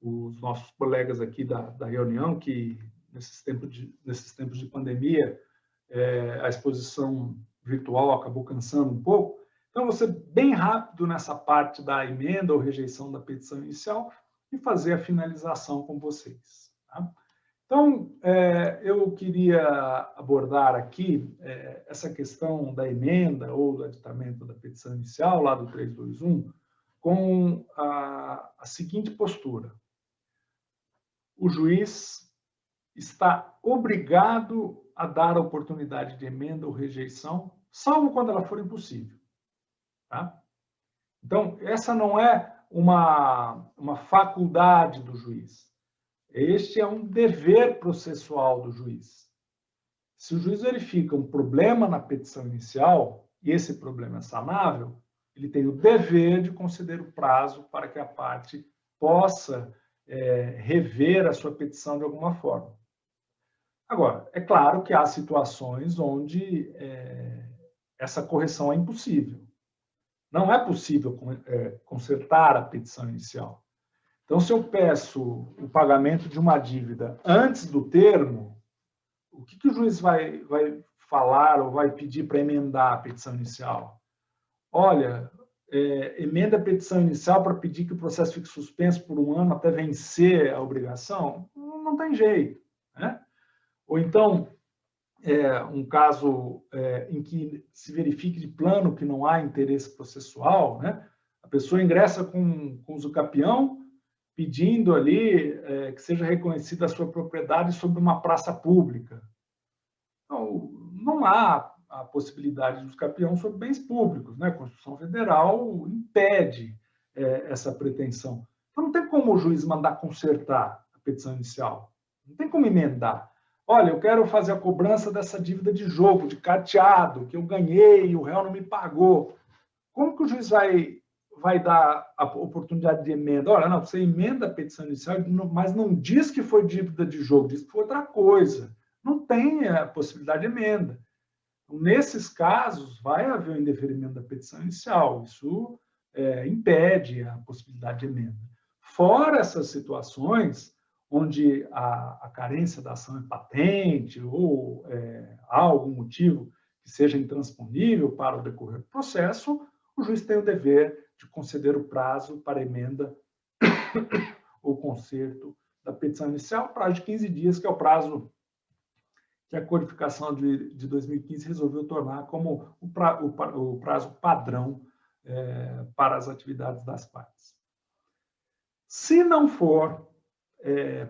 D: os nossos colegas aqui da reunião, que nesses tempos de pandemia, a exposição virtual acabou cansando um pouco. Então, vou ser bem rápido nessa parte da emenda ou rejeição da petição inicial e fazer a finalização com vocês, tá? Então, eu queria abordar aqui essa questão da emenda ou do aditamento da petição inicial, lá do 321, com a seguinte postura. O juiz está obrigado a dar a oportunidade de emenda ou rejeição, salvo quando ela for impossível, tá? Então, essa não é uma faculdade do juiz. Este é um dever processual do juiz. Se o juiz verifica um problema na petição inicial, e esse problema é sanável, ele tem o dever de conceder o prazo para que a parte possa rever a sua petição de alguma forma. Agora, é claro que há situações onde essa correção é impossível. Não é possível consertar a petição inicial. Então, se eu peço o pagamento de uma dívida antes do termo, o que o juiz vai falar ou vai pedir para emendar a petição inicial? Olha, emenda a petição inicial para pedir que o processo fique suspenso por 1 ano até vencer a obrigação? Não tem jeito, né? Ou então, um caso em que se verifique de plano que não há interesse processual, né? A pessoa ingressa com usucapião, pedindo ali que seja reconhecida a sua propriedade sobre uma praça pública. Então, não há a possibilidade de usucapião sobre bens públicos, né? A Constituição Federal impede essa pretensão. Então, não tem como o juiz mandar consertar a petição inicial. Não tem como emendar. Olha, eu quero fazer a cobrança dessa dívida de jogo, de carteado, que eu ganhei e o réu não me pagou. Como que o juiz vai dar a oportunidade de emenda? Olha, não, você emenda a petição inicial, mas não diz que foi dívida de jogo, diz que foi outra coisa. Não tem a possibilidade de emenda. Nesses casos, vai haver o indeferimento da petição inicial. Isso impede a possibilidade de emenda. Fora essas situações onde a carência da ação é patente ou há algum motivo que seja intransponível para o decorrer do processo, o juiz tem o dever de conceder o prazo para emenda ou conserto da petição inicial, prazo de 15 dias, que é o prazo que a codificação de 2015 resolveu tornar como o prazo padrão para as atividades das partes. Se não for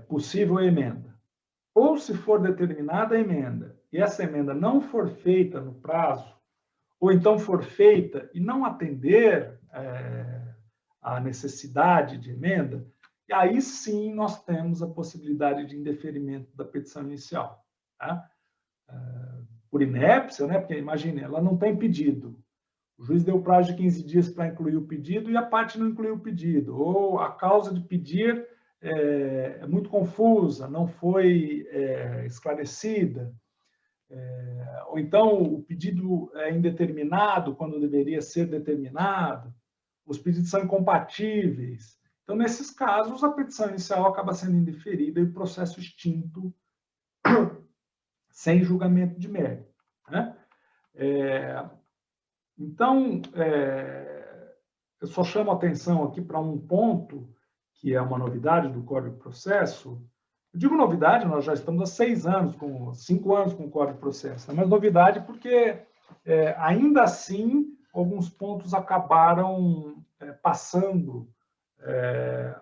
D: possível a emenda, ou se for determinada a emenda, e essa emenda não for feita no prazo, ou então for feita e não atender à necessidade de emenda, e aí sim nós temos a possibilidade de indeferimento da petição inicial, tá? Por inépcia, né? Porque imagine, ela não tem pedido. O juiz deu prazo de 15 dias para incluir o pedido e a parte não incluiu o pedido. Ou a causa de pedir é muito confusa, não foi esclarecida. Ou então o pedido é indeterminado quando deveria ser determinado. Os pedidos são incompatíveis. Então, nesses casos, a petição inicial acaba sendo indeferida e o processo extinto sem julgamento de mérito, né? Então, eu só chamo a atenção aqui para um ponto, que é uma novidade do Código de Processo. Eu digo novidade, nós já estamos há 5 anos com o Código de Processo, mas novidade porque, ainda assim, alguns pontos acabaram passando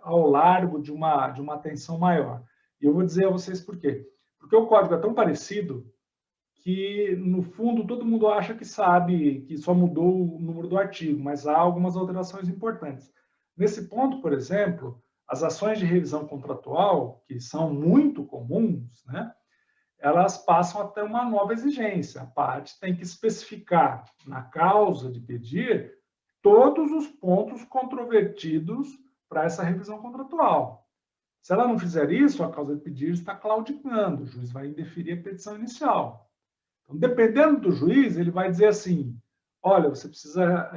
D: ao largo de uma atenção maior. E eu vou dizer a vocês por quê. Porque o código é tão parecido que, no fundo, todo mundo acha que sabe que só mudou o número do artigo, mas há algumas alterações importantes. Nesse ponto, por exemplo, as ações de revisão contratual, que são muito comuns, né, elas passam a ter uma nova exigência. A parte tem que especificar na causa de pedir todos os pontos controvertidos para essa revisão contratual. Se ela não fizer isso, a causa de pedir está claudicando, o juiz vai indeferir a petição inicial. Então, dependendo do juiz, ele vai dizer assim, olha, você precisa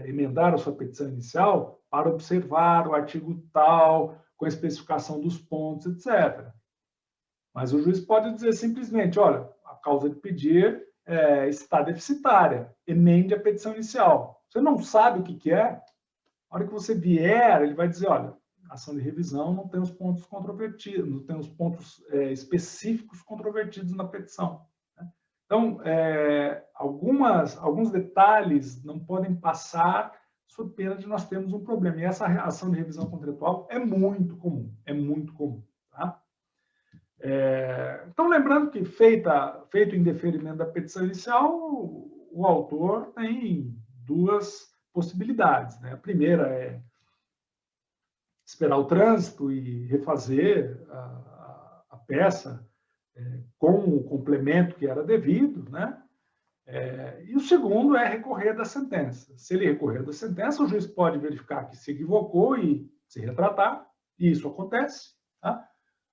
D: emendar a sua petição inicial para observar o artigo tal, com a especificação dos pontos, etc. Mas o juiz pode dizer simplesmente, olha, a causa de pedir está deficitária, emende a petição inicial. Você não sabe o que é, a hora que você vier, ele vai dizer, olha, a ação de revisão não tem os pontos controvertidos, não tem os pontos específicos controvertidos na petição. Então, alguns detalhes não podem passar sob pena de nós termos um problema. E essa ação de revisão contratual é muito comum, tá? Então, lembrando que feito o indeferimento da petição inicial, o autor tem duas possibilidades, né? A primeira é esperar o trânsito e refazer a peça com o complemento que era devido, né? E o segundo é recorrer da sentença. Se ele recorrer da sentença, o juiz pode verificar que se equivocou e se retratar, e isso acontece, tá?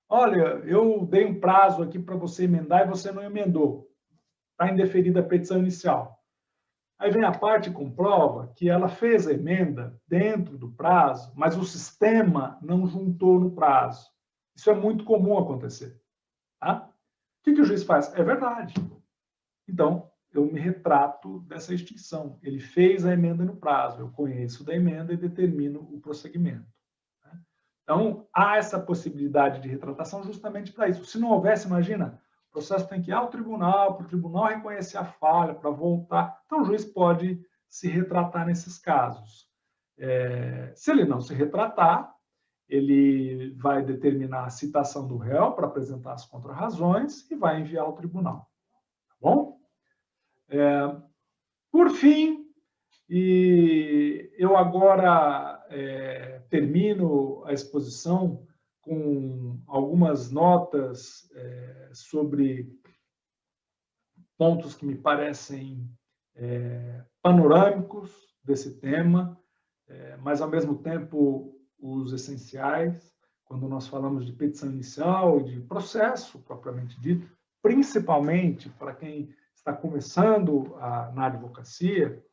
D: Olha, eu dei um prazo aqui para você emendar e você não emendou. Está indeferida a petição inicial. Aí vem a parte e comprova que ela fez a emenda dentro do prazo, mas o sistema não juntou no prazo. Isso é muito comum acontecer. Tá? O que o juiz faz? É verdade. Então, eu me retrato dessa extinção. Ele fez a emenda no prazo, eu conheço da emenda e determino o prosseguimento. Então, há essa possibilidade de retratação justamente para isso. Se não houvesse, imagina, o processo tem que ir ao tribunal, para o tribunal reconhecer a falha, para voltar. Então, o juiz pode se retratar nesses casos. Se ele não se retratar, ele vai determinar a citação do réu para apresentar as contrarrazões e vai enviar ao tribunal. Tá bom? Por fim, eu agora termino a exposição com algumas notas sobre pontos que me parecem panorâmicos desse tema, mas, ao mesmo tempo, os essenciais, quando nós falamos de petição inicial e de processo, propriamente dito, principalmente para quem está começando na advocacia.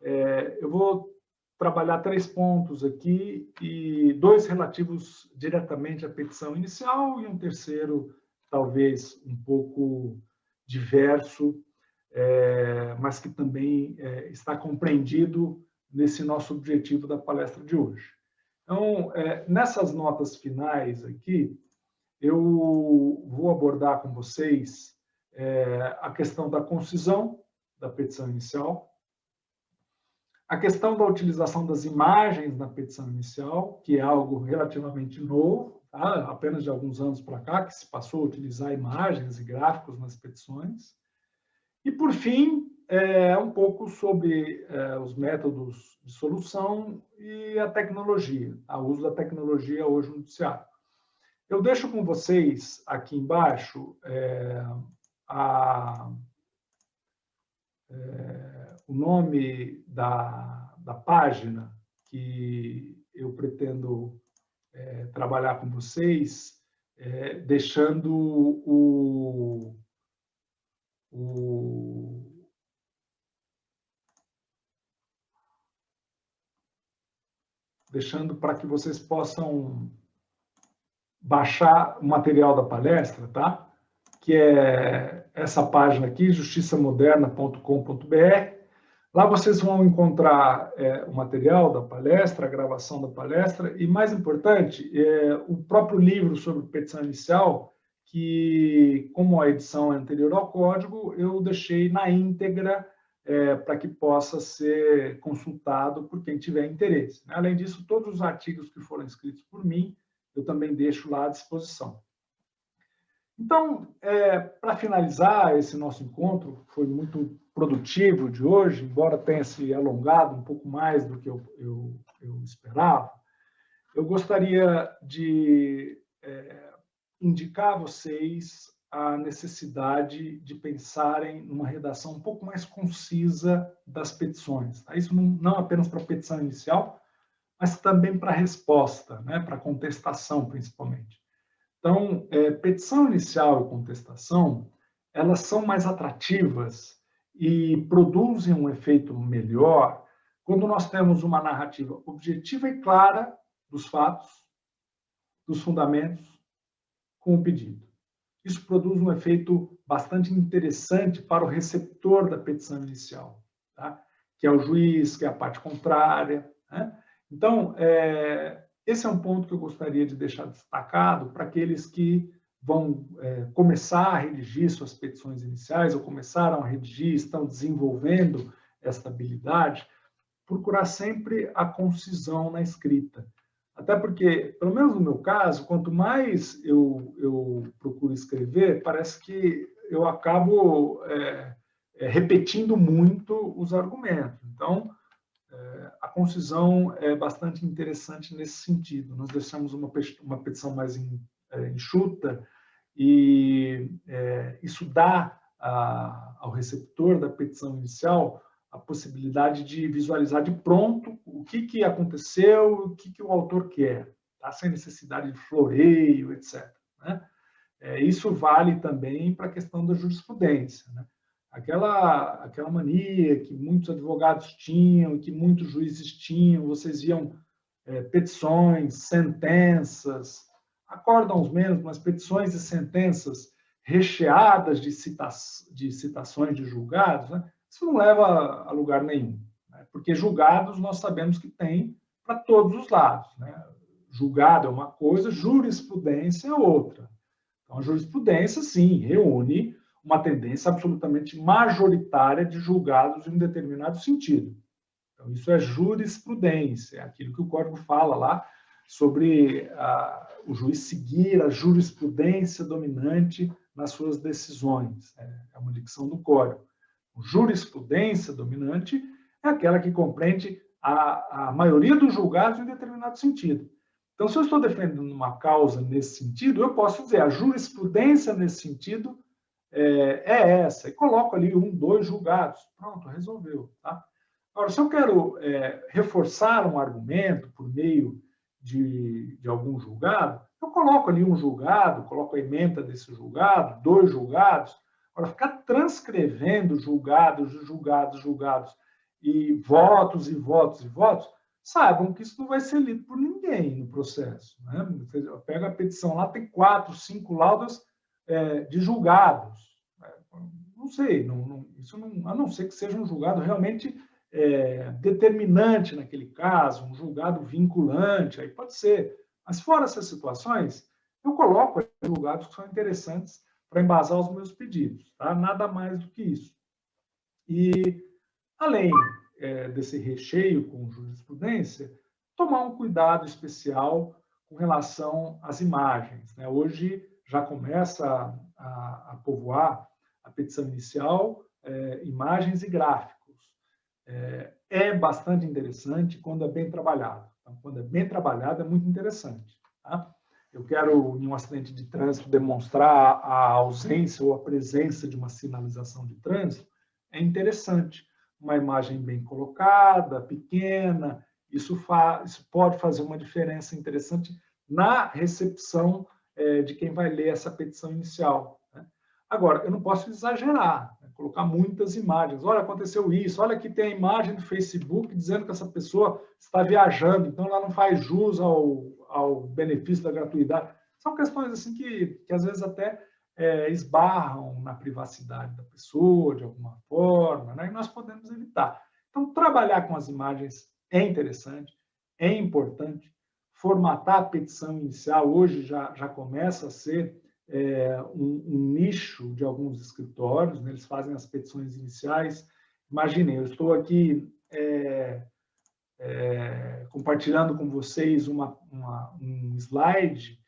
D: Eu vou trabalhar 3 pontos aqui, e 2 relativos diretamente à petição inicial e um terceiro, talvez, um pouco diverso, mas que também está compreendido nesse nosso objetivo da palestra de hoje. Então, nessas notas finais aqui, eu vou abordar com vocês a questão da concisão da petição inicial, a questão da utilização das imagens na petição inicial, que é algo relativamente novo, tá? Apenas de alguns anos para cá, que se passou a utilizar imagens e gráficos nas petições. E, por fim, um pouco sobre os métodos de solução e a tecnologia, o uso da tecnologia hoje no judiciário. Eu deixo com vocês aqui embaixo o nome da página que eu pretendo trabalhar com vocês, deixando para que vocês possam baixar o material da palestra, tá? Que é essa página aqui, justiçamoderna.com.br. Lá vocês vão encontrar o material da palestra, a gravação da palestra e, mais importante, o próprio livro sobre petição inicial, que, como a edição é anterior ao código, eu deixei na íntegra para que possa ser consultado por quem tiver interesse. Além disso, todos os artigos que foram escritos por mim, eu também deixo lá à disposição. Então, para finalizar esse nosso encontro, foi muito produtivo de hoje, embora tenha se alongado um pouco mais do que eu esperava, eu gostaria de indicar a vocês a necessidade de pensarem numa redação um pouco mais concisa das petições. Isso não apenas para a petição inicial, mas também para a resposta, para a contestação, principalmente. Então, petição inicial e contestação, elas são mais atrativas e produzem um efeito melhor quando nós temos uma narrativa objetiva e clara dos fatos, dos fundamentos, com o pedido. Isso produz um efeito bastante interessante para o receptor da petição inicial, que é o juiz, que é a parte contrária. Então, esse é um ponto que eu gostaria de deixar destacado para aqueles que vão começar a redigir suas petições iniciais ou começaram a redigir, estão desenvolvendo esta habilidade, procurar sempre a concisão na escrita. Até porque, pelo menos no meu caso, quanto mais eu procuro escrever, parece que eu acabo repetindo muito os argumentos. Então, a concisão é bastante interessante nesse sentido. Nós deixamos uma petição mais enxuta e isso dá ao receptor da petição inicial a possibilidade de visualizar de pronto o que aconteceu, o que o autor quer, sem necessidade de floreio, etc. Isso vale também para a questão da jurisprudência. Aquela mania que muitos advogados tinham, que muitos juízes tinham, vocês viam petições, sentenças, acórdãos menos, mas petições e sentenças recheadas de citações de julgados, isso não leva a lugar nenhum, porque julgados nós sabemos que tem para todos os lados. Julgado é uma coisa, jurisprudência é outra. Então, a jurisprudência, sim, reúne uma tendência absolutamente majoritária de julgados em um determinado sentido. Então, isso é jurisprudência, é aquilo que o Código fala lá sobre o juiz seguir a jurisprudência dominante nas suas decisões. É uma dicção do Código. Jurisprudência dominante é aquela que compreende a maioria dos julgados em um determinado sentido. Então, se eu estou defendendo uma causa nesse sentido, eu posso dizer a jurisprudência nesse sentido é essa, e coloco ali 1, 2 julgados. Pronto, resolveu. Agora, se eu quero reforçar um argumento por meio de algum julgado, eu coloco ali um julgado, coloco a ementa desse julgado, 2 julgados. Agora, ficar transcrevendo julgados, e votos, e votos, e votos, saibam que isso não vai ser lido por ninguém no processo. Você pega a petição lá, tem 4, 5 laudas de julgados. Não sei, a não ser que seja um julgado realmente determinante naquele caso, um julgado vinculante, aí pode ser. Mas fora essas situações, eu coloco julgados que são interessantes para embasar os meus pedidos. Nada mais do que isso. E, além desse recheio com jurisprudência, tomar um cuidado especial com relação às imagens. Hoje já começa a povoar a petição inicial, imagens e gráficos. É bastante interessante quando é bem trabalhado. Então, quando é bem trabalhado, é muito interessante. Eu quero, em um acidente de trânsito, demonstrar a ausência ou a presença de uma sinalização de trânsito, é interessante. Uma imagem bem colocada, pequena, isso pode fazer uma diferença interessante na recepção de quem vai ler essa petição inicial. Agora, eu não posso exagerar, colocar muitas imagens. Olha, aconteceu isso, olha aqui tem a imagem do Facebook dizendo que essa pessoa está viajando, então ela não faz jus ao benefício da gratuidade. São questões assim que às vezes até esbarram na privacidade da pessoa, de alguma forma, e nós podemos evitar. Então, trabalhar com as imagens é interessante, é importante. Formatar a petição inicial hoje já começa a ser um nicho de alguns escritórios, eles fazem as petições iniciais Imaginem, eu estou aqui compartilhando com vocês um slide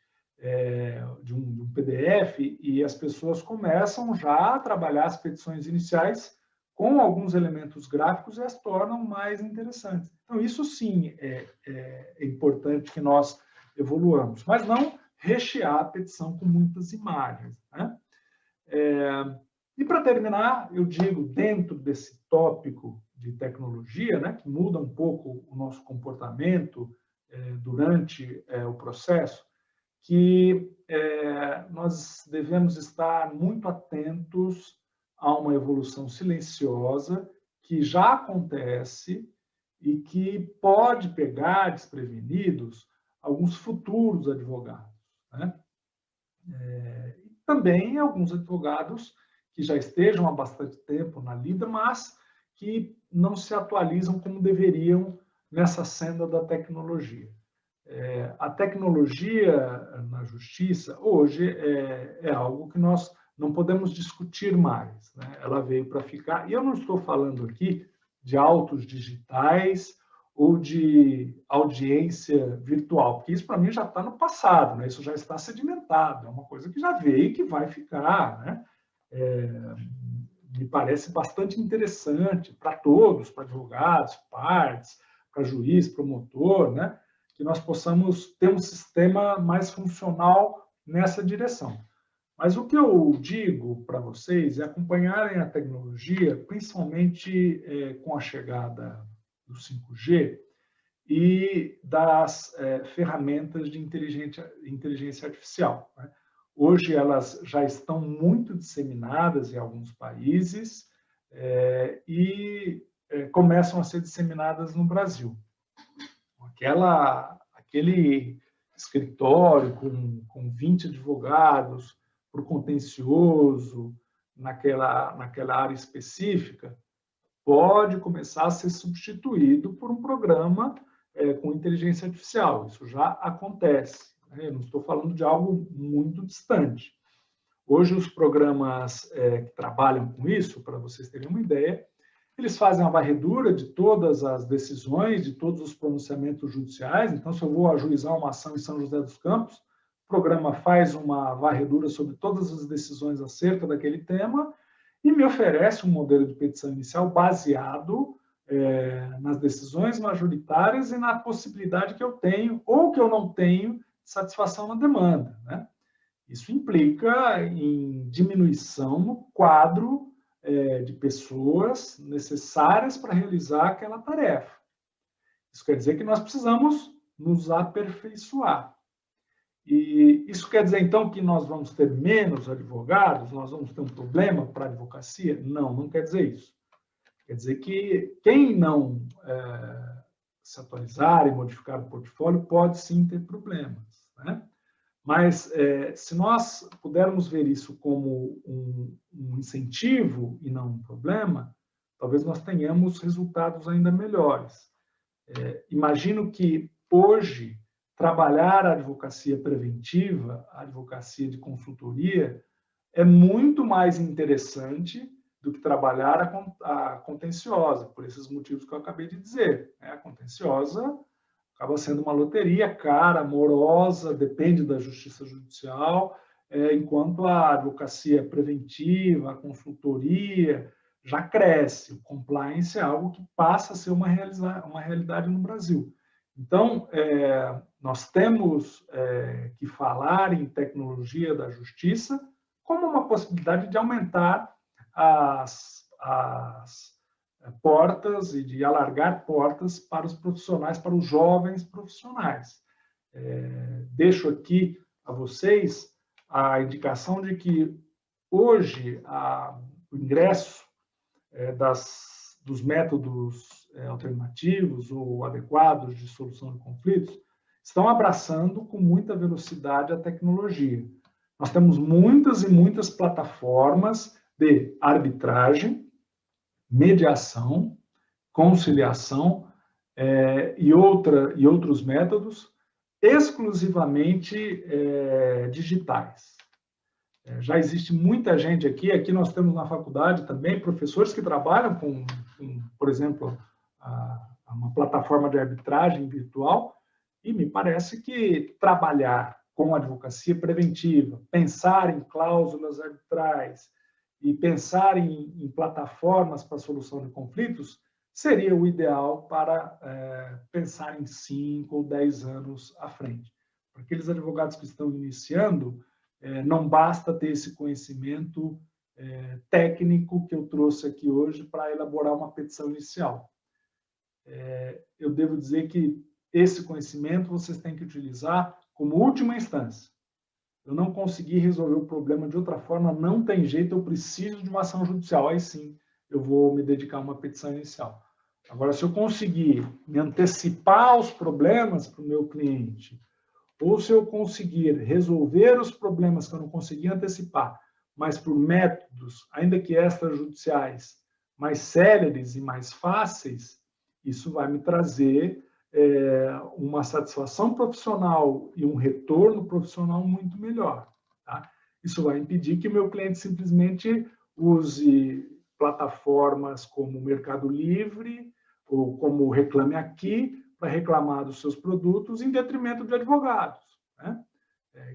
D: de um PDF, e as pessoas começam já a trabalhar as petições iniciais com alguns elementos gráficos e as tornam mais interessantes. Então, isso sim é importante que nós evoluamos, mas não rechear a petição com muitas imagens, né? E para terminar, eu digo, dentro desse tópico de tecnologia, né, que muda um pouco o nosso comportamento durante o processo, que nós devemos estar muito atentos a uma evolução silenciosa que já acontece e que pode pegar desprevenidos alguns futuros advogados, né? Também alguns advogados que já estejam há bastante tempo na lida, mas que não se atualizam como deveriam nessa senda da tecnologia. A tecnologia na justiça, hoje, é algo que nós não podemos discutir mais, né? Ela veio para ficar, e eu não estou falando aqui de autos digitais ou de audiência virtual, porque isso para mim já está no passado, né? Isso já está sedimentado, é uma coisa que já veio e que vai ficar, né? Me parece bastante interessante para todos, para advogados, partes, para juiz, promotor, né? Que nós possamos ter um sistema mais funcional nessa direção. Mas o que eu digo para vocês é acompanharem a tecnologia, principalmente com a chegada do 5G e das ferramentas de inteligência artificial, né? Hoje elas já estão muito disseminadas em alguns países e começam a ser disseminadas no Brasil. Aquele escritório com 20 advogados para o contencioso, naquela área específica, pode começar a ser substituído por um programa com inteligência artificial. Isso já acontece, né? Eu não estou falando de algo muito distante. Hoje, os programas que trabalham com isso, para vocês terem uma ideia, eles fazem a varredura de todas as decisões, de todos os pronunciamentos judiciais. Então, se eu vou ajuizar uma ação em São José dos Campos, o programa faz uma varredura sobre todas as decisões acerca daquele tema e me oferece um modelo de petição inicial baseado nas decisões majoritárias e na possibilidade que eu tenho ou que eu não tenho de satisfação na demanda, né? Isso implica em diminuição no quadro de pessoas necessárias para realizar aquela tarefa. Isso quer dizer que nós precisamos nos aperfeiçoar. E isso quer dizer, então, que nós vamos ter menos advogados? Nós vamos ter um problema para a advocacia? Não, não quer dizer isso. Quer dizer que quem não se atualizar e modificar o portfólio pode sim ter problemas, né? Mas, se nós pudermos ver isso como um incentivo e não um problema, talvez nós tenhamos resultados ainda melhores. Imagino que, hoje, trabalhar a advocacia preventiva, a advocacia de consultoria, é muito mais interessante do que trabalhar a contenciosa, por esses motivos que eu acabei de dizer. A contenciosa acaba sendo uma loteria cara, morosa, depende da justiça judicial, enquanto a advocacia preventiva, a consultoria, já cresce. O compliance é algo que passa a ser uma realidade no Brasil. Então, nós temos que falar em tecnologia da justiça como uma possibilidade de aumentar as portas e de alargar portas para os profissionais, para os jovens profissionais. Deixo aqui a vocês a indicação de que hoje o ingresso dos métodos alternativos ou adequados de solução de conflitos estão abraçando com muita velocidade a tecnologia. Nós temos muitas e muitas plataformas de arbitragem, mediação, conciliação e outros métodos exclusivamente digitais. Já existe muita gente aqui nós temos na faculdade também professores que trabalham com por exemplo, uma plataforma de arbitragem virtual, e me parece que trabalhar com advocacia preventiva, pensar em cláusulas arbitrais e pensar em plataformas para solução de conflitos seria o ideal para pensar em 5 ou 10 anos à frente. Para aqueles advogados que estão iniciando, não basta ter esse conhecimento técnico que eu trouxe aqui hoje para elaborar uma petição inicial. Eu devo dizer que esse conhecimento vocês têm que utilizar como última instância. Eu não consegui resolver o problema de outra forma, não tem jeito, eu preciso de uma ação judicial. Aí sim, eu vou me dedicar a uma petição inicial. Agora, se eu conseguir me antecipar aos problemas para o meu cliente, ou se eu conseguir resolver os problemas que eu não consegui antecipar, mas por métodos, ainda que extrajudiciais, mais céleres e mais fáceis, isso vai me trazer uma satisfação profissional e um retorno profissional muito melhor. Tá? Isso vai impedir que o meu cliente simplesmente use plataformas como o Mercado Livre ou como o Reclame Aqui para reclamar dos seus produtos em detrimento de advogados, né?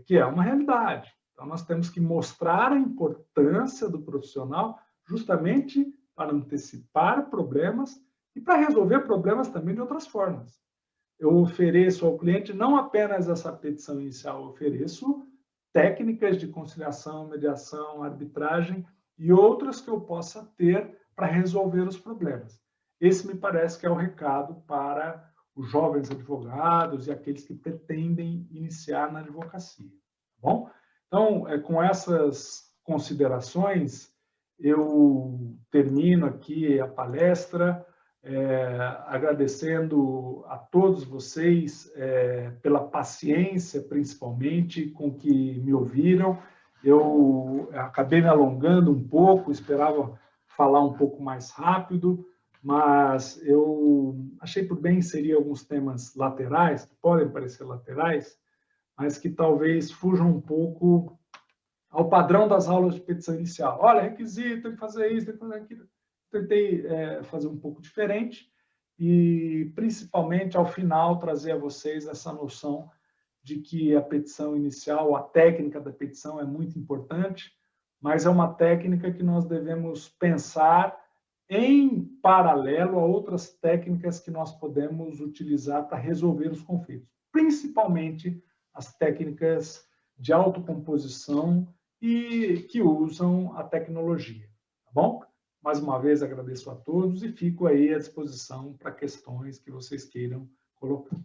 D: Que é uma realidade. Então, nós temos que mostrar a importância do profissional justamente para antecipar problemas e para resolver problemas também de outras formas. Eu ofereço ao cliente não apenas essa petição inicial, eu ofereço técnicas de conciliação, mediação, arbitragem e outras que eu possa ter para resolver os problemas. Esse me parece que é o recado para os jovens advogados e aqueles que pretendem iniciar na advocacia. Tá bom? Então, com essas considerações, eu termino aqui a palestra, agradecendo a todos vocês pela paciência, principalmente, com que me ouviram. Eu acabei me alongando um pouco, esperava falar um pouco mais rápido, mas eu achei por bem inserir alguns temas laterais, que podem parecer laterais, mas que talvez fujam um pouco ao padrão das aulas de petição inicial. Olha, requisito, tem que fazer isso, tem que fazer aquilo. Tentei fazer um pouco diferente e, principalmente, ao final, trazer a vocês essa noção de que a petição inicial, a técnica da petição é muito importante, mas é uma técnica que nós devemos pensar em paralelo a outras técnicas que nós podemos utilizar para resolver os conflitos, principalmente as técnicas de autocomposição e que usam a tecnologia, tá bom? Mais uma vez agradeço a todos e fico aí à disposição para questões que vocês queiram colocar.